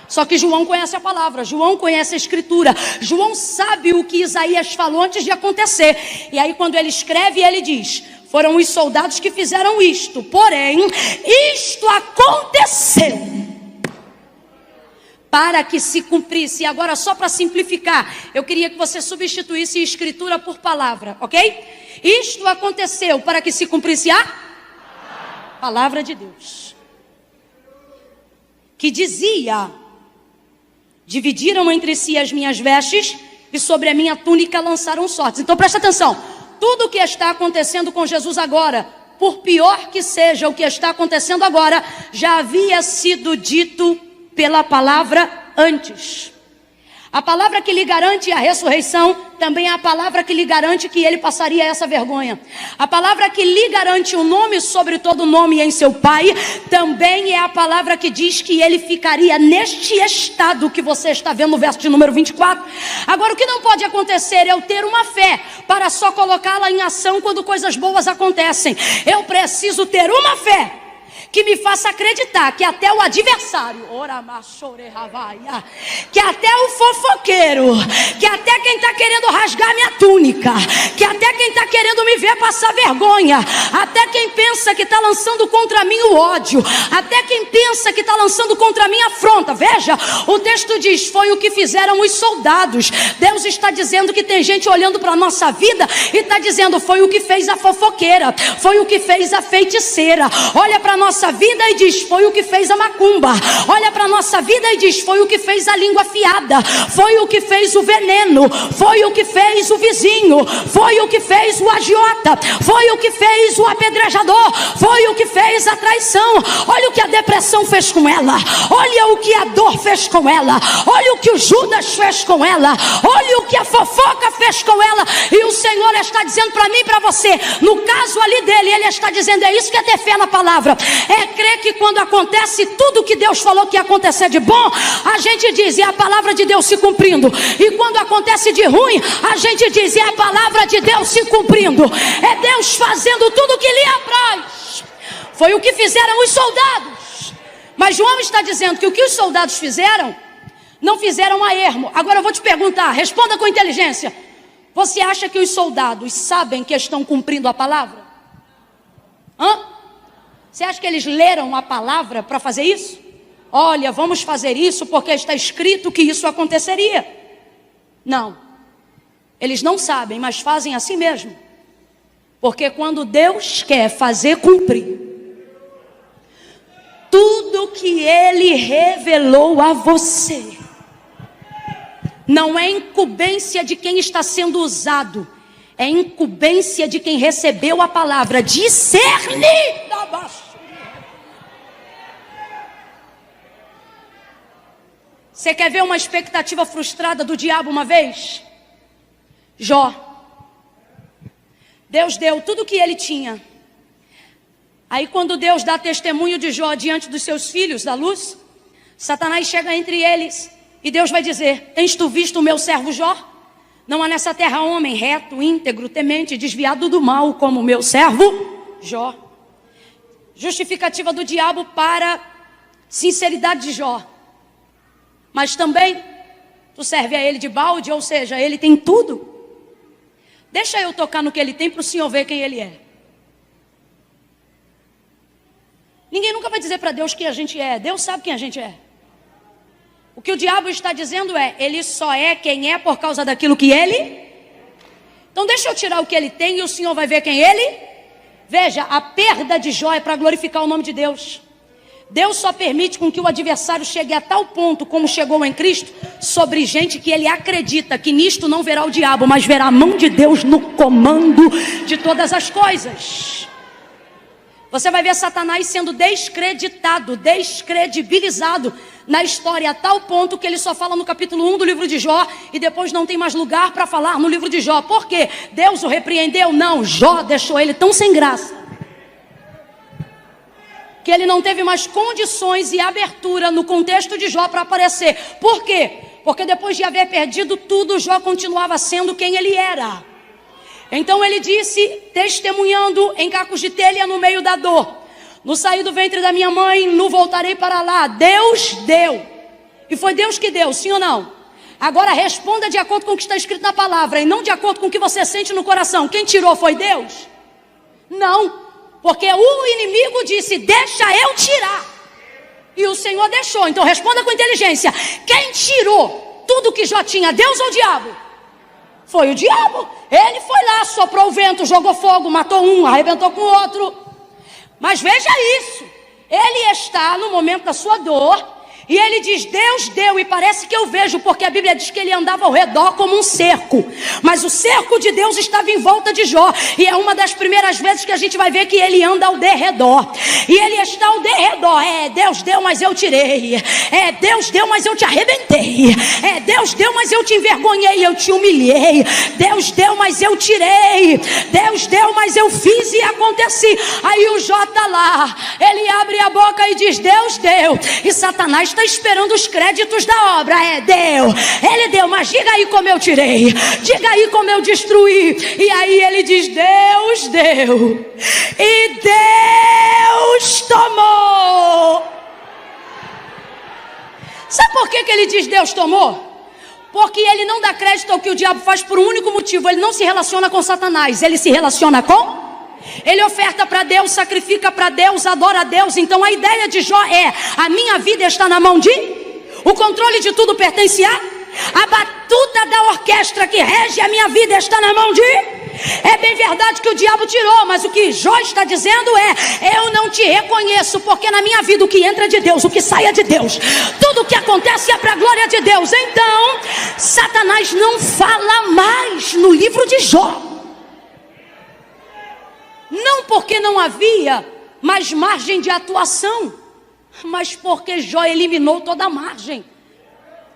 Speaker 1: Só que João conhece a palavra, João conhece a escritura, João sabe o que Isaías falou antes de acontecer. E aí quando ele escreve, ele diz, foram os soldados que fizeram isto, porém, isto aconteceu para que se cumprisse. E agora só para simplificar, eu queria que você substituísse escritura por palavra, ok? Isto aconteceu para que se cumprisse a palavra de Deus, que dizia... Dividiram entre si as minhas vestes e sobre a minha túnica lançaram sortes. Então presta atenção, tudo o que está acontecendo com Jesus agora, por pior que seja o que está acontecendo agora, já havia sido dito pela palavra antes. A palavra que lhe garante a ressurreição também é a palavra que lhe garante que ele passaria essa vergonha. A palavra que lhe garante o nome sobre todo nome em seu Pai também é a palavra que diz que ele ficaria neste estado que você está vendo no verso de número 24. Agora, o que não pode acontecer é eu ter uma fé para só colocá-la em ação quando coisas boas acontecem. Eu preciso ter uma fé que me faça acreditar que até o adversário, que até o fofoqueiro, que até quem está querendo rasgar minha túnica, que até quem está querendo me ver passar vergonha, até quem pensa que está lançando contra mim o ódio, até quem pensa que está lançando contra mim a afronta. Veja, o texto diz, foi o que fizeram os soldados. Deus está dizendo que tem gente olhando para a nossa vida e está dizendo, foi o que fez a fofoqueira, foi o que fez a feiticeira. Olha para a nossa vida e diz, foi o que fez a macumba. Olha para a nossa vida e diz, foi o que fez a língua afiada, foi o que fez o veneno, foi o que fez o vizinho, foi o que fez o agiota, foi o que fez o apedrejador, foi o que fez a traição. Olha o que a depressão fez com ela, olha o que a dor fez com ela, olha o que o Judas fez com ela, olha o que a fofoca fez com ela. E o Senhor está dizendo para mim e para você, no caso ali dele, ele está dizendo, é isso que é ter fé na palavra, é crer que quando acontece tudo que Deus falou que ia acontecer de bom, a gente diz, é a palavra de Deus se cumprindo. E quando acontece de ruim, a gente diz, é a palavra de Deus se cumprindo. É Deus fazendo tudo o que lhe apraz. Foi o que fizeram os soldados. Mas João está dizendo que o que os soldados fizeram, não fizeram a ermo. Agora eu vou te perguntar, responda com inteligência. Você acha que os soldados sabem que estão cumprindo a palavra? Você acha que eles leram a palavra para fazer isso? Olha, vamos fazer isso porque está escrito que isso aconteceria. Não. Eles não sabem, mas fazem assim mesmo. Porque quando Deus quer fazer cumprir tudo que Ele revelou a você, não é incumbência de quem está sendo usado, é incumbência de quem recebeu a palavra. Discernir da baixo. Você quer ver uma expectativa frustrada do diabo uma vez? Jó. Deus deu tudo o que ele tinha. Aí quando Deus dá testemunho de Jó diante dos seus filhos da luz, Satanás chega entre eles e Deus vai dizer: tens tu visto o meu servo Jó? Não há nessa terra homem reto, íntegro, temente, desviado do mal como o meu servo Jó. Justificativa do diabo para sinceridade de Jó. Mas também tu serve a ele de balde, ou seja, ele tem tudo. Deixa eu tocar no que ele tem para o senhor ver quem ele é. Ninguém nunca vai dizer para Deus quem a gente é. Deus sabe quem a gente é. O que o diabo está dizendo é: ele só é quem é por causa daquilo que ele... Então deixa eu tirar o que ele tem e o senhor vai ver quem ele... Veja, a perda de Jó é para glorificar o nome de Deus. Deus só permite com que o adversário chegue a tal ponto como chegou em Cristo, sobre gente que ele acredita que nisto não verá o diabo, mas verá a mão de Deus no comando de todas as coisas. Você vai ver Satanás sendo descreditado, descredibilizado na história, a tal ponto que ele só fala no capítulo 1 do livro de Jó, e depois não tem mais lugar para falar no livro de Jó. Por quê? Deus o repreendeu? Não, Jó deixou ele tão sem graça que ele não teve mais condições e abertura no contexto de Jó para aparecer. Por quê? Porque depois de haver perdido tudo, Jó continuava sendo quem ele era. Então ele disse, testemunhando em cacos de telha no meio da dor: no sair do ventre da minha mãe, no voltarei para lá. Deus deu. E foi Deus que deu, sim ou não? Agora responda de acordo com o que está escrito na palavra, e não de acordo com o que você sente no coração. Quem tirou foi Deus? Não. Porque o inimigo disse: deixa eu tirar. E o Senhor deixou. Então responda com inteligência: quem tirou tudo que Jó tinha, Deus ou o diabo? Foi o diabo. Ele foi lá, soprou o vento, jogou fogo, matou um, arrebentou com o outro. Mas veja isso: ele está no momento da sua dor, e ele diz: Deus deu. E parece que eu vejo, porque a Bíblia diz que ele andava ao redor como um cerco, mas o cerco de Deus estava em volta de Jó. E é uma das primeiras vezes que a gente vai ver que ele anda ao derredor. E ele está ao derredor. É, Deus deu, mas eu tirei. É, Deus deu, mas eu te arrebentei. É, Deus deu, mas eu te envergonhei, eu te humilhei. Deus deu, mas eu tirei. Deus deu, mas eu fiz e aconteci. Aí o Jó está lá, ele abre a boca e diz: Deus deu. E Satanás está esperando os créditos da obra. É, deu, ele deu, mas diga aí como eu tirei, diga aí como eu destruí. E aí ele diz: Deus deu e Deus tomou. Sabe por que ele diz Deus tomou? Porque ele não dá crédito ao que o diabo faz por um único motivo: ele não se relaciona com Satanás, ele se relaciona com... Ele oferta para Deus, sacrifica para Deus, adora a Deus. Então a ideia de Jó é: a minha vida está na mão de... O controle de tudo pertence a... A batuta da orquestra que rege a minha vida está na mão de... É bem verdade que o diabo tirou, mas o que Jó está dizendo é: eu não te reconheço, porque na minha vida o que entra é de Deus, o que sai é de Deus, tudo o que acontece é para a glória de Deus. Então Satanás não fala mais no livro de Jó. Não porque não havia mais margem de atuação, mas porque Jó eliminou toda a margem.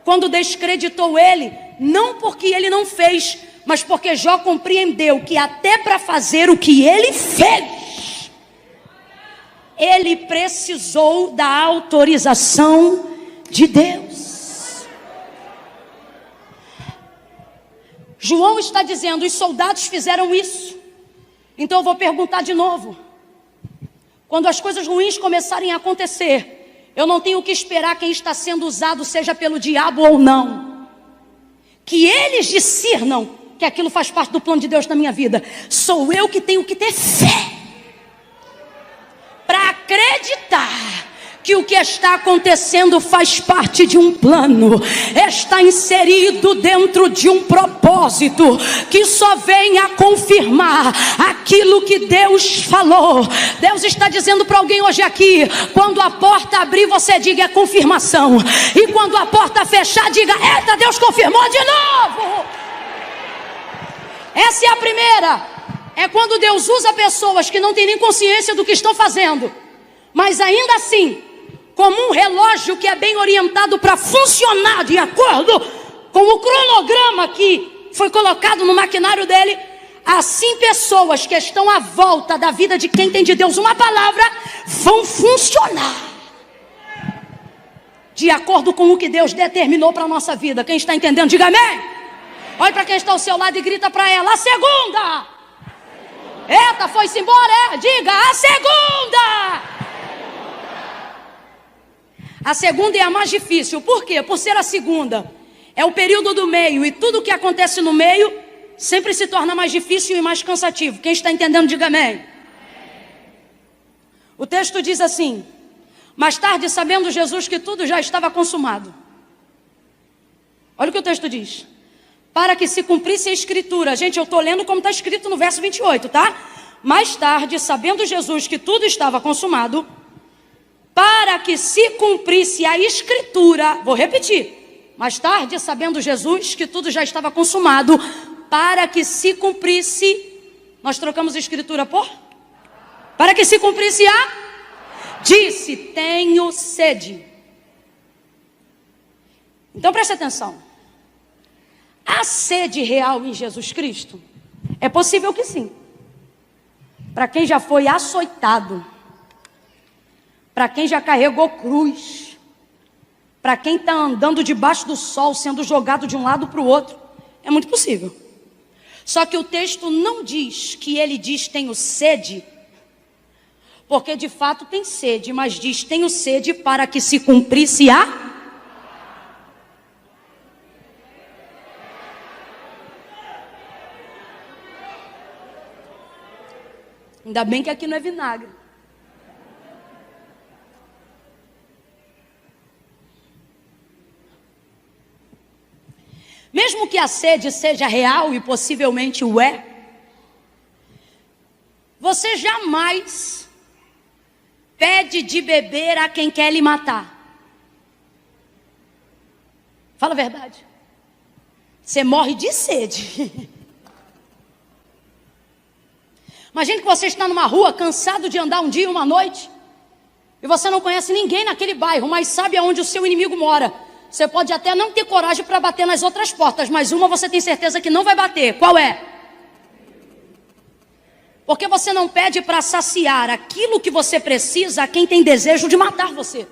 Speaker 1: Quando descreditou ele, não porque ele não fez, mas porque Jó compreendeu que até para fazer o que ele fez, ele precisou da autorização de Deus. João está dizendo: os soldados fizeram isso. Então eu vou perguntar de novo: quando as coisas ruins começarem a acontecer, eu não tenho que esperar quem está sendo usado, seja pelo diabo ou não, que eles discernam que aquilo faz parte do plano de Deus na minha vida. Sou eu que tenho que ter fé para acreditar que o que está acontecendo faz parte de um plano, está inserido dentro de um propósito, que só vem a confirmar aquilo que Deus falou. Deus está dizendo para alguém hoje aqui: quando a porta abrir, você diga é confirmação, e quando a porta fechar, diga eita, Deus confirmou de novo. Essa é a primeira. É quando Deus usa pessoas que não têm nem consciência do que estão fazendo, mas ainda assim, como um relógio que é bem orientado para funcionar de acordo com o cronograma que foi colocado no maquinário dele, assim pessoas que estão à volta da vida de quem tem de Deus uma palavra, vão funcionar de acordo com o que Deus determinou para a nossa vida. Quem está entendendo, diga amém. Olha para quem está ao seu lado e grita para ela: a segunda. Eita, foi-se embora, diga a segunda. A segunda é a mais difícil. Por quê? Por ser a segunda. É o período do meio. E tudo que acontece no meio sempre se torna mais difícil e mais cansativo. Quem está entendendo, diga amém. O texto diz assim: mais tarde, sabendo Jesus que tudo já estava consumado. Olha o que o texto diz: para que se cumprisse a escritura. Gente, eu estou lendo como está escrito no verso 28, tá? Mais tarde, sabendo Jesus que tudo estava consumado, para que se cumprisse a escritura. Vou repetir. Mais tarde, sabendo Jesus que tudo já estava consumado, para que se cumprisse. Nós trocamos escritura por? Para que se cumprisse a. Disse: tenho sede. Então preste atenção. A sede real em Jesus Cristo? É possível que sim. Para quem já foi açoitado, para quem já carregou cruz, para quem está andando debaixo do sol, sendo jogado de um lado para o outro, é muito possível. Só que o texto não diz que ele diz tenho sede, porque de fato tem sede, mas diz tenho sede para que se cumprisse a. Ainda bem que aqui não é vinagre. Mesmo que a sede seja real e possivelmente o é, você jamais pede de beber a quem quer lhe matar. Fala a verdade. Você morre de sede. Imagine que você está numa rua cansado de andar um dia e uma noite, e você não conhece ninguém naquele bairro, mas sabe aonde o seu inimigo mora. Você pode até não ter coragem para bater nas outras portas, mas uma você tem certeza que não vai bater. Qual é? Porque você não pede para saciar aquilo que você precisa a quem tem desejo de matar você.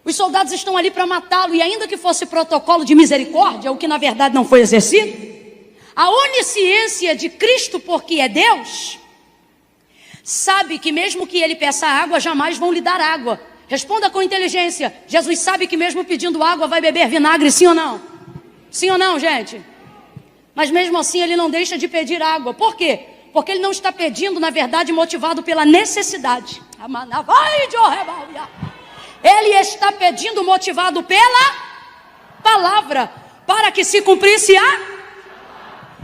Speaker 1: Os soldados estão ali para matá-lo, e ainda que fosse protocolo de misericórdia, o que na verdade não foi exercido, a onisciência de Cristo, porque é Deus, sabe que mesmo que ele peça água, jamais vão lhe dar água. Responda com inteligência. Jesus sabe que mesmo pedindo água vai beber vinagre, sim ou não? Sim ou não, gente? Mas mesmo assim ele não deixa de pedir água. Por quê? Porque ele não está pedindo, na verdade, motivado pela necessidade. Ele está pedindo motivado pela palavra, para que se cumprisse a.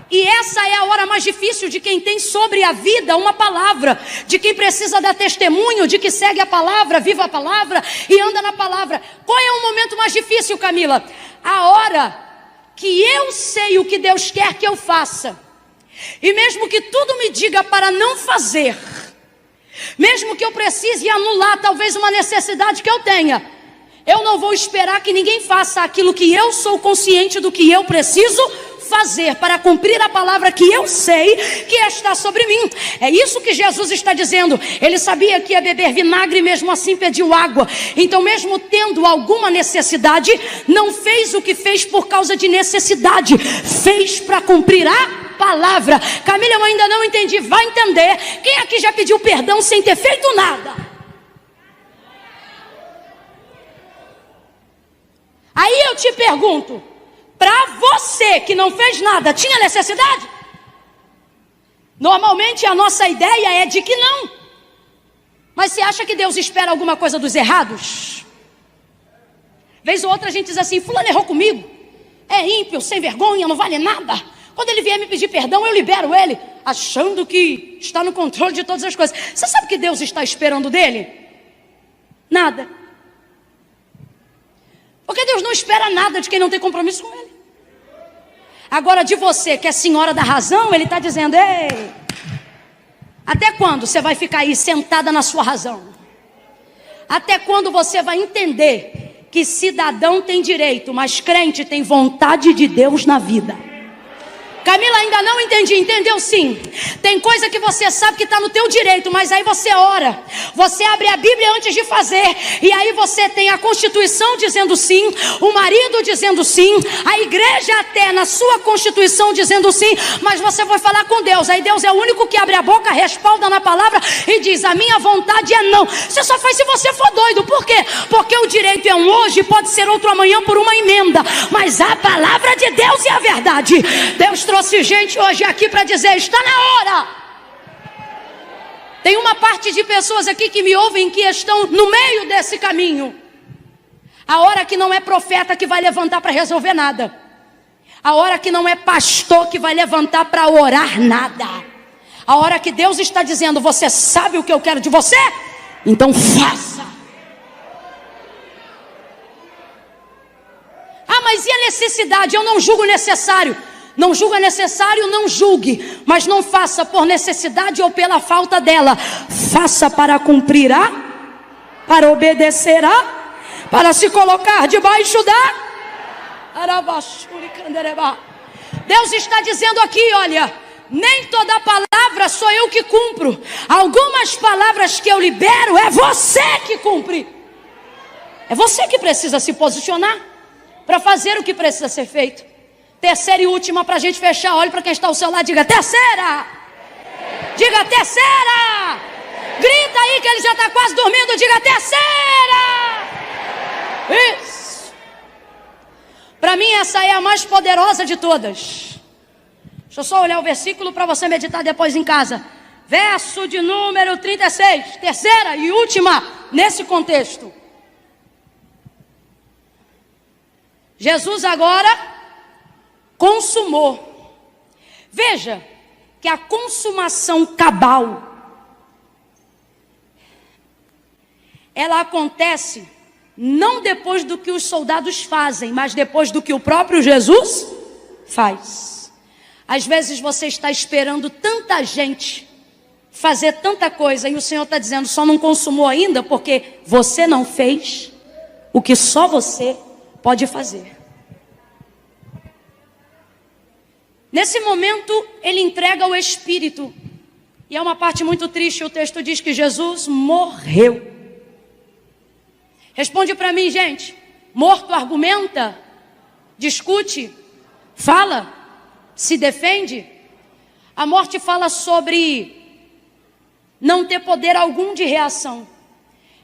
Speaker 1: E essa é a hora mais difícil de quem tem sobre a vida uma palavra, de quem precisa dar testemunho, de que segue a palavra, vive a palavra e anda na palavra. Qual é o momento mais difícil, Camila? A hora que eu sei o que Deus quer que eu faça, e mesmo que tudo me diga para não fazer, mesmo que eu precise anular talvez uma necessidade que eu tenha, eu não vou esperar que ninguém faça aquilo que eu sou consciente do que eu preciso fazer para cumprir a palavra que eu sei que está sobre mim. É isso que Jesus está dizendo. Ele sabia que ia beber vinagre, mesmo assim pediu água. Então, mesmo tendo alguma necessidade, não fez o que fez por causa de necessidade, fez para cumprir a palavra. Camila, eu ainda não entendi. Vai entender. Quem aqui já pediu perdão sem ter feito nada? Aí eu te pergunto, para você que não fez nada, tinha necessidade? Normalmente a nossa ideia é de que não. Mas você acha que Deus espera alguma coisa dos errados? Vez ou outra a gente diz assim, fulano errou comigo, é ímpio, sem vergonha, não vale nada. Quando ele vier me pedir perdão, eu libero ele, achando que está no controle de todas as coisas. Você sabe o que Deus está esperando dele? Nada. Porque Deus não espera nada de quem não tem compromisso com ele. Agora de você, que é senhora da razão, ele está dizendo, ei, até quando você vai ficar aí sentada na sua razão? Até quando você vai entender que cidadão tem direito, mas crente tem vontade de Deus na vida? Camila, ainda não entendi. Entendeu sim. Tem coisa que você sabe que está no teu direito, mas aí você ora, você abre a Bíblia antes de fazer, e aí você tem a Constituição dizendo sim, o marido dizendo sim, a igreja até na sua Constituição dizendo sim, mas você vai falar com Deus, aí Deus é o único que abre a boca, respalda na palavra e diz, a minha vontade é não. Você só faz se você for doido. Por quê? Porque o direito é um hoje, pode ser outro amanhã por uma emenda, mas a palavra de Deus é a verdade. Deus trouxe gente hoje aqui para dizer, está na hora. Tem uma parte de pessoas aqui que me ouvem que estão no meio desse caminho. A hora que não é profeta que vai levantar para resolver nada. A hora que não é pastor que vai levantar para orar nada. A hora que Deus está dizendo, você sabe o que eu quero de você? Então faça. Ah, mas e a necessidade? Eu não julgo necessário. Não julga necessário, não julgue, mas não faça por necessidade ou pela falta dela. Faça para cumprirá, para obedecerá, para se colocar debaixo da... Deus está dizendo aqui, olha, nem toda palavra sou eu que cumpro. Algumas palavras que eu libero é você que cumpre. É você que precisa se posicionar para fazer o que precisa ser feito. Terceira e última para a gente fechar. Olhe para quem está ao seu lado, diga terceira. Diga terceira. Grita aí que ele já está quase dormindo. Diga terceira. Isso. Para mim essa é a mais poderosa de todas. Deixa eu só olhar o versículo para você meditar depois em casa. Verso de número 36. Terceira e última nesse contexto. Jesus agora consumou. Veja que a consumação cabal, ela acontece não depois do que os soldados fazem, mas depois do que o próprio Jesus faz. Às vezes você está esperando tanta gente fazer tanta coisa e o Senhor está dizendo, só não consumou ainda porque você não fez o que só você pode fazer. Nesse momento, ele entrega o Espírito. E é uma parte muito triste, o texto diz que Jesus morreu. Responde para mim, gente. Morto argumenta, discute, fala, se defende. A morte fala sobre não ter poder algum de reação.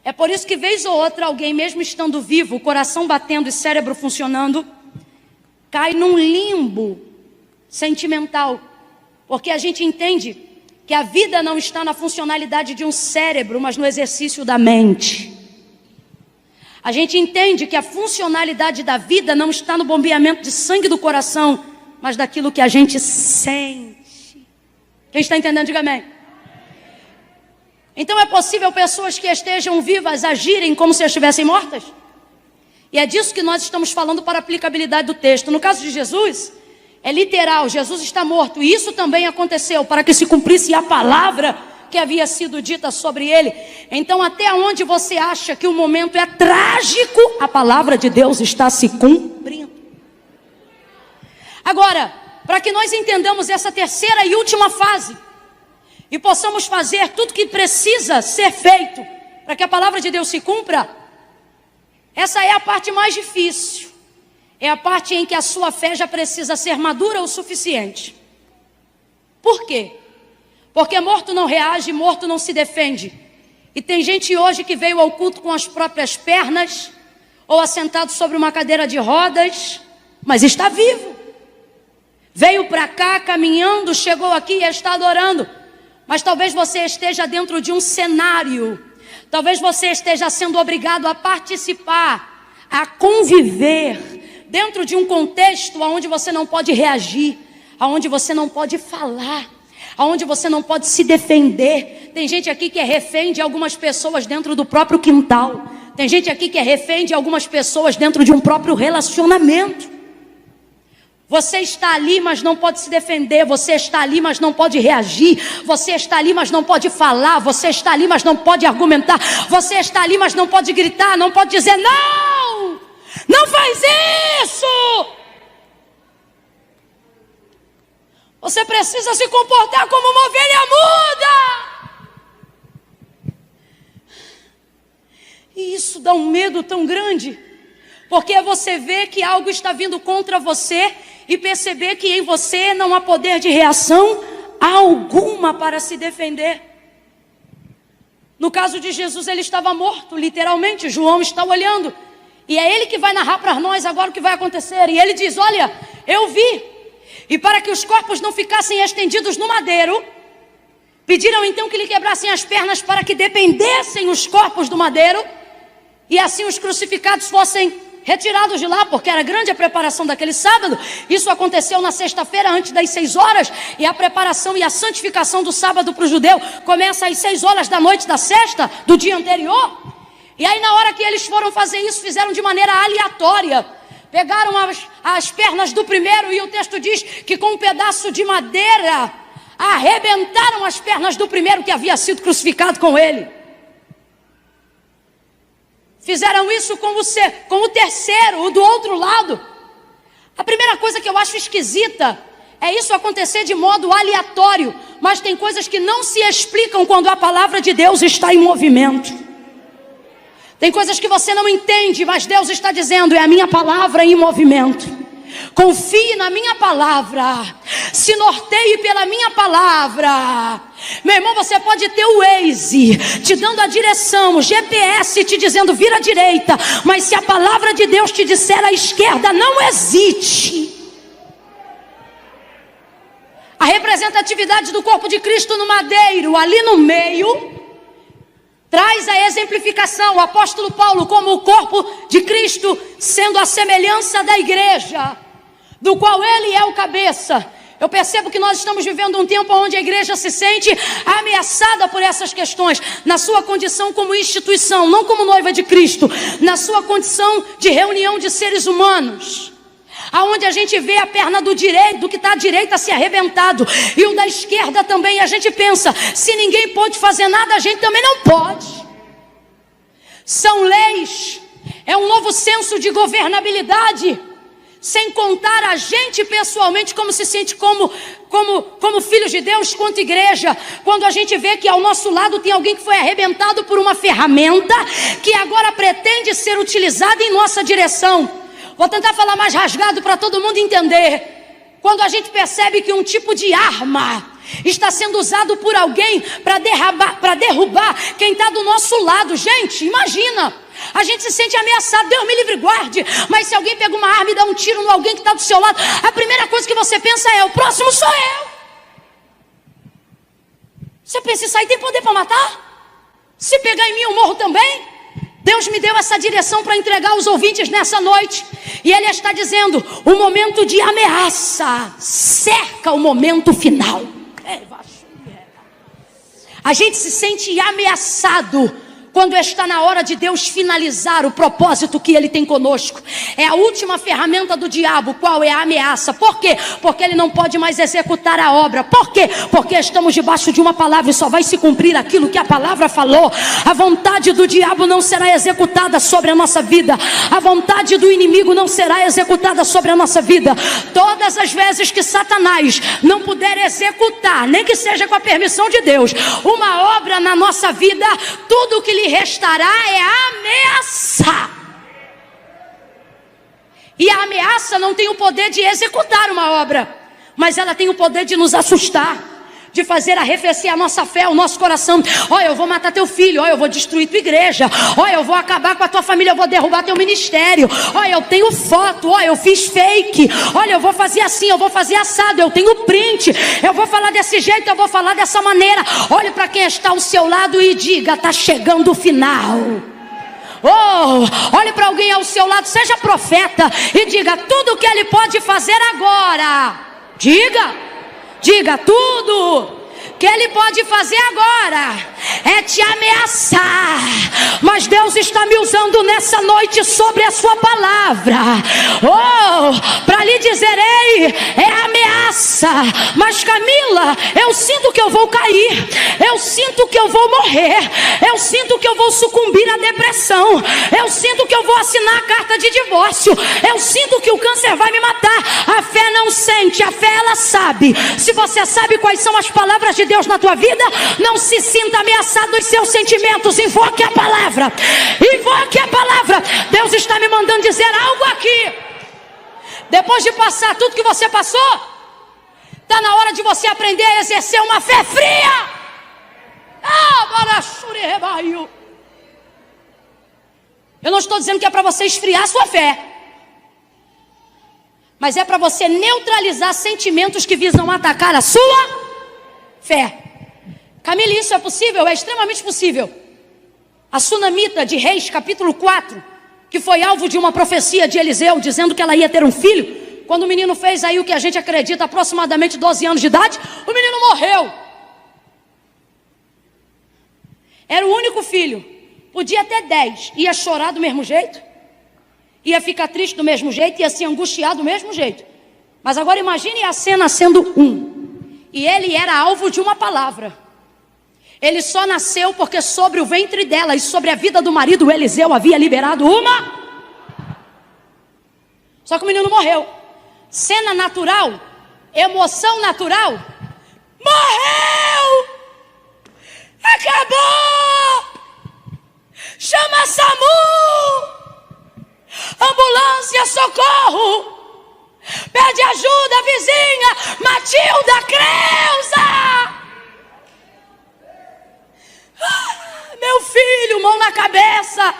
Speaker 1: É por isso que vez ou outra alguém, mesmo estando vivo, coração batendo e cérebro funcionando, cai num limbo sentimental, porque a gente entende que a vida não está na funcionalidade de um cérebro, mas no exercício da mente. A gente entende que a funcionalidade da vida não está no bombeamento de sangue do coração, mas daquilo que a gente sente. Quem está entendendo, diga amém. Então é possível pessoas que estejam vivas agirem como se estivessem mortas? E é disso que nós estamos falando para a aplicabilidade do texto. No caso de Jesus, é literal, Jesus está morto, e isso também aconteceu para que se cumprisse a palavra que havia sido dita sobre ele. Então até onde você acha que o momento é trágico, a palavra de Deus está se cumprindo. Agora, para que nós entendamos essa terceira e última fase, e possamos fazer tudo que precisa ser feito, para que a palavra de Deus se cumpra, essa é a parte mais difícil. É a parte em que a sua fé já precisa ser madura o suficiente. Por quê? Porque morto não reage, morto não se defende. E tem gente hoje que veio ao culto com as próprias pernas, ou assentado sobre uma cadeira de rodas, mas está vivo. Veio para cá caminhando, chegou aqui e está adorando. Mas talvez você esteja dentro de um cenário Talvez você esteja sendo obrigado a participar, a conviver dentro de um contexto onde você não pode reagir, onde você não pode falar, onde você não pode se defender. Tem gente aqui que é refém de algumas pessoas dentro do próprio quintal. Tem gente aqui que é refém de algumas pessoas dentro de um próprio relacionamento. Você está ali, mas não pode se defender. Você está ali, mas não pode reagir. Você está ali, mas não pode falar. Você está ali, mas não pode argumentar. Você está ali, mas não pode gritar. Não pode dizer, não! Não faz isso! Você precisa se comportar como uma ovelha muda. E isso dá um medo tão grande. Porque você vê que algo está vindo contra você e perceber que em você não há poder de reação alguma para se defender. No caso de Jesus, ele estava morto, literalmente. João está olhando. E é ele que vai narrar para nós agora o que vai acontecer. E ele diz, olha, eu vi. E para que os corpos não ficassem estendidos no madeiro, pediram então que lhe quebrassem as pernas para que dependessem os corpos do madeiro. E assim os crucificados fossem retirados de lá, porque era grande a preparação daquele sábado. Isso aconteceu na sexta-feira, antes das 6 horas. E a preparação e a santificação do sábado para o judeu começa às 6 horas da noite da sexta, do dia anterior. E aí na hora que eles foram fazer isso, fizeram de maneira aleatória. Pegaram as pernas do primeiro, e o texto diz que com um pedaço de madeira arrebentaram as pernas do primeiro que havia sido crucificado com ele. Fizeram isso com o terceiro, o do outro lado. A primeira coisa que eu acho esquisita é isso acontecer de modo aleatório. Mas tem coisas que não se explicam quando a palavra de Deus está em movimento. Tem coisas que você não entende, mas Deus está dizendo, é a minha palavra em movimento. Confie na minha palavra, se norteie pela minha palavra. Meu irmão, você pode ter o Waze te dando a direção, o GPS te dizendo vira à direita, mas se a palavra de Deus te disser à esquerda, não hesite. A representatividade do corpo de Cristo no madeiro, ali no meio, traz a exemplificação, o apóstolo Paulo como o corpo de Cristo, sendo a semelhança da igreja, do qual ele é o cabeça. Eu percebo que nós estamos vivendo um tempo onde a igreja se sente ameaçada por essas questões, na sua condição como instituição, não como noiva de Cristo, na sua condição de reunião de seres humanos, aonde a gente vê a perna do direito, do que está à direita se arrebentado, e o da esquerda também, e a gente pensa, se ninguém pode fazer nada, a gente também não pode. São leis, é um novo senso de governabilidade, sem contar a gente pessoalmente como se sente como filhos de Deus, quanto igreja, quando a gente vê que ao nosso lado tem alguém que foi arrebentado por uma ferramenta, que agora pretende ser utilizada em nossa direção. Vou tentar falar mais rasgado para todo mundo entender. Quando a gente percebe que um tipo de arma está sendo usado por alguém para derrubar quem está do nosso lado. Gente, imagina, a gente se sente ameaçado, Deus me livre e guarde, mas se alguém pega uma arma e dá um tiro em alguém que está do seu lado, a primeira coisa que você pensa é, o próximo sou eu. Você pensa, isso aí tem poder para matar? Se pegar em mim eu morro também? Deus me deu essa direção para entregar aos ouvintes nessa noite. E Ele está dizendo, o momento de ameaça cerca o momento final. A gente se sente ameaçado quando está na hora de Deus finalizar o propósito que Ele tem conosco. É a última ferramenta do diabo. Qual é a ameaça? Por quê? Porque ele não pode mais executar a obra. Por quê? Porque estamos debaixo de uma palavra e só vai se cumprir aquilo que a palavra falou. A vontade do diabo não será executada sobre a nossa vida. A vontade do inimigo não será executada sobre a nossa vida. Todas as vezes que Satanás não puder executar, nem que seja com a permissão de Deus, uma obra na nossa vida, tudo o que lhe restará é ameaçar. E a ameaça não tem o poder de executar uma obra, mas ela tem o poder de nos assustar. de fazer arrefecer a nossa fé, o nosso coração. Olha, eu vou matar teu filho, olha, eu vou destruir tua igreja, olha, eu vou acabar com a tua família, eu vou derrubar teu ministério, olha, eu tenho foto, olha, eu fiz fake, olha, eu vou fazer assim, eu vou fazer assado, eu tenho print, eu vou falar desse jeito, eu vou falar dessa maneira. Olhe para quem está ao seu lado e diga: está chegando o final. Oh, olhe para alguém ao seu lado, seja profeta e diga tudo o que ele pode fazer agora. Diga tudo que ele pode fazer agora é te ameaçar, mas Deus está me usando nessa noite sobre a sua palavra, para lhe dizer: ei, é ameaça, mas Camila, eu sinto que eu vou cair, eu sinto que eu vou morrer, eu sinto que eu vou sucumbir à depressão, eu sinto que eu vou assinar a carta de divórcio, eu sinto que o câncer vai me matar. A fé não sente, a fé ela sabe. Se você sabe quais são as palavras de Deus na tua vida, não se sinta ameaçado dos seus sentimentos. Invoque a palavra, invoque a palavra. Deus está me mandando dizer algo aqui. Depois de passar tudo que você passou, está na hora de você aprender a exercer uma fé fria. Eu não estou dizendo que é para você esfriar a sua fé, mas é para você neutralizar sentimentos que visam atacar a sua fé. Camila, isso é possível? É extremamente possível. A sunamita de Reis, capítulo 4, que foi alvo de uma profecia de Eliseu, dizendo que ela ia ter um filho. Quando o menino fez aí o que a gente acredita, aproximadamente 12 anos de idade, o menino morreu. Era o único filho. Podia ter 10. Ia chorar do mesmo jeito, ia ficar triste do mesmo jeito, ia se angustiar do mesmo jeito. Mas agora imagine a cena sendo um. E ele era alvo de uma palavra. Ele só nasceu porque sobre o ventre dela e sobre a vida do marido, Eliseu havia liberado uma. Só que o menino morreu. Cena natural, emoção natural. Morreu! Acabou! Chama SAMU! Ambulância, socorro! Pede ajuda, vizinha! Matilda, Creuza! Meu filho, mão na cabeça.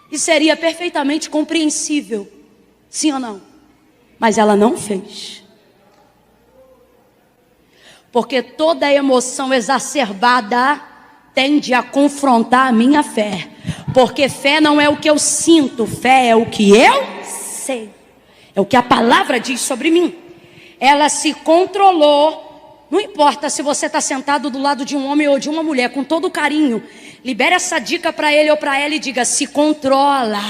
Speaker 1: E seria perfeitamente compreensível, sim ou não? Mas ela não fez. Porque toda emoção exacerbada tende a confrontar a minha fé. Porque fé não é o que eu sinto, fé é o que eu sei. É o que a palavra diz sobre mim. Ela se controlou. Não importa se você está sentado do lado de um homem ou de uma mulher, com todo carinho, libere essa dica para ele ou para ela e diga: se controla.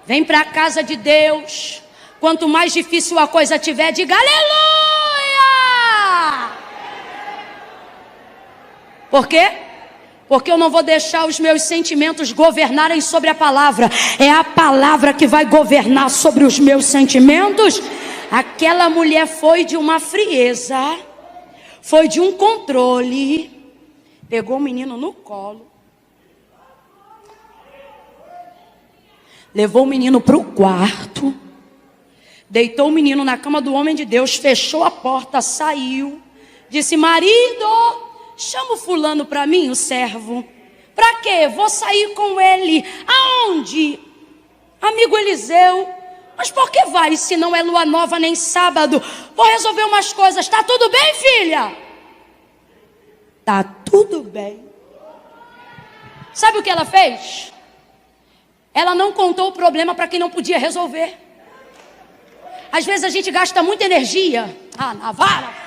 Speaker 1: Vem para a casa de Deus. Quanto mais difícil a coisa tiver, diga aleluia. Por quê? Porque eu não vou deixar os meus sentimentos governarem sobre a palavra. É a palavra que vai governar sobre os meus sentimentos. Aquela mulher foi de uma frieza, foi de um controle. Pegou o menino no colo, levou o menino para o quarto, deitou o menino na cama do homem de Deus, fechou a porta, saiu, disse: marido, chama o fulano para mim, o servo. Para quê? Vou sair com ele. Aonde? Amigo Eliseu. Mas por que vai se não é lua nova nem sábado? Vou resolver umas coisas. Tá tudo bem, filha? Tá tudo bem. Sabe o que ela fez? Ela não contou o problema para quem não podia resolver. Às vezes a gente gasta muita energia na vara,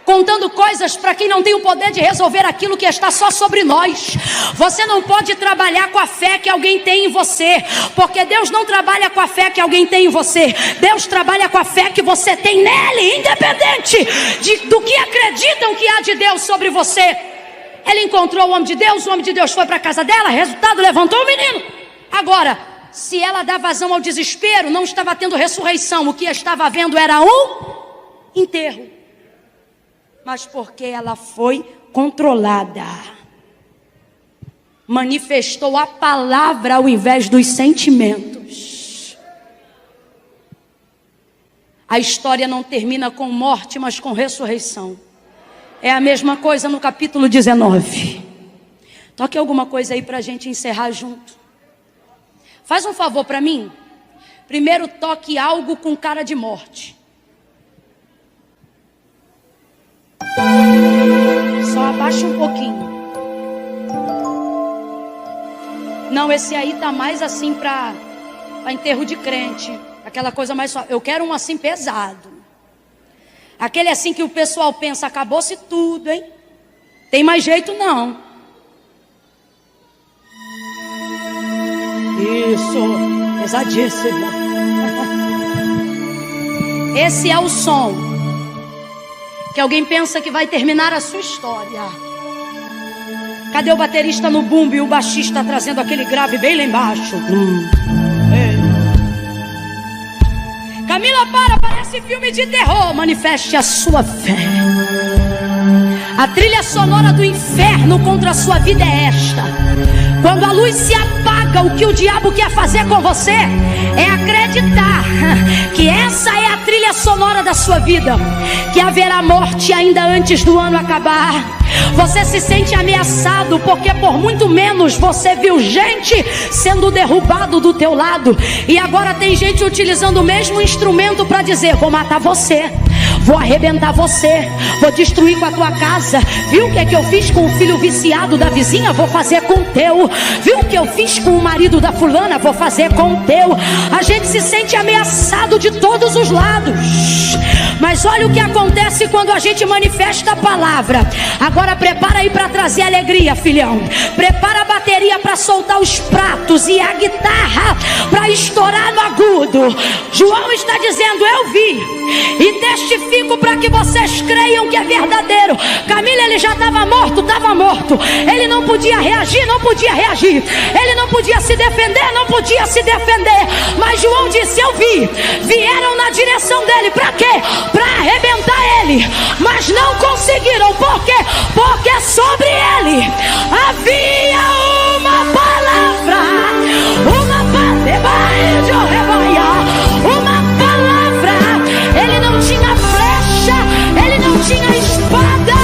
Speaker 1: contando coisas para quem não tem o poder de resolver aquilo que está só sobre nós. Você não pode trabalhar com a fé que alguém tem em você, porque Deus não trabalha com a fé que alguém tem em você. Deus trabalha com a fé que você tem nele, independente do que acreditam que há de Deus sobre você. Ela encontrou o homem de Deus foi para a casa dela, resultado, levantou o menino. Agora, se ela dá vazão ao desespero, não estava tendo ressurreição, o que estava havendo era um enterro. Mas porque ela foi controlada, manifestou a palavra ao invés dos sentimentos. A história não termina com morte, mas com ressurreição. É a mesma coisa no capítulo 19. Toque alguma coisa aí para a gente encerrar junto. Faz um favor para mim. Primeiro toque algo com cara de morte. Só abaixa um pouquinho. Não, esse aí tá mais assim para enterro de crente. Aquela coisa mais só. Eu quero um assim pesado. Aquele assim que o pessoal pensa, acabou-se tudo, hein? Tem mais jeito não. Isso, pesadíssimo. Esse é o som que alguém pensa que vai terminar a sua história. Cadê o baterista no bumbo e o baixista trazendo aquele grave bem lá embaixo? Camila, parece filme de terror. Manifeste a sua fé. A trilha sonora do inferno contra a sua vida é esta. Quando a luz se apaga, o que o diabo quer fazer com você é acreditar que essa é a trilha sonora da sua vida, que haverá morte ainda antes do ano acabar. Você se sente ameaçado porque por muito menos você viu gente sendo derrubado do teu lado, e agora tem gente utilizando o mesmo instrumento para dizer: vou matar você, vou arrebentar você, vou destruir com a tua casa. Viu o que é que eu fiz com o filho viciado da vizinha? Vou fazer com o teu. Viu o que eu fiz com o marido da fulana? Vou fazer com o teu. A gente se sente ameaçado de todos os lados. Mas olha o que acontece quando a gente manifesta a palavra. Agora prepara aí para trazer alegria, filhão. Prepara a bateria para soltar os pratos e a guitarra para estourar no agudo. João está dizendo: eu vi e testifico para que vocês creiam que é verdadeiro. Camila, ele já estava morto, estava morto. Ele não podia reagir, não podia reagir. Ele não podia se defender, não podia se defender. Mas João disse: eu vi. Vieram na direção dele, para quê? Para arrebentar ele. Mas não conseguiram. Por quê? Porque sobre ele havia uma palavra. Uma palavra. Ele não tinha flecha, ele não tinha espada,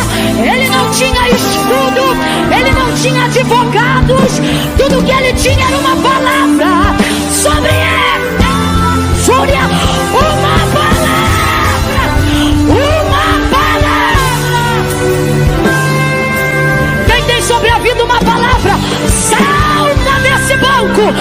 Speaker 1: ele não tinha escudo, ele não tinha advogados. Tudo que ele tinha era uma palavra. Sobre ele, Júlia, uma palavra. Uma palavra. Quem tem sobre a vida uma palavra, salta desse banco.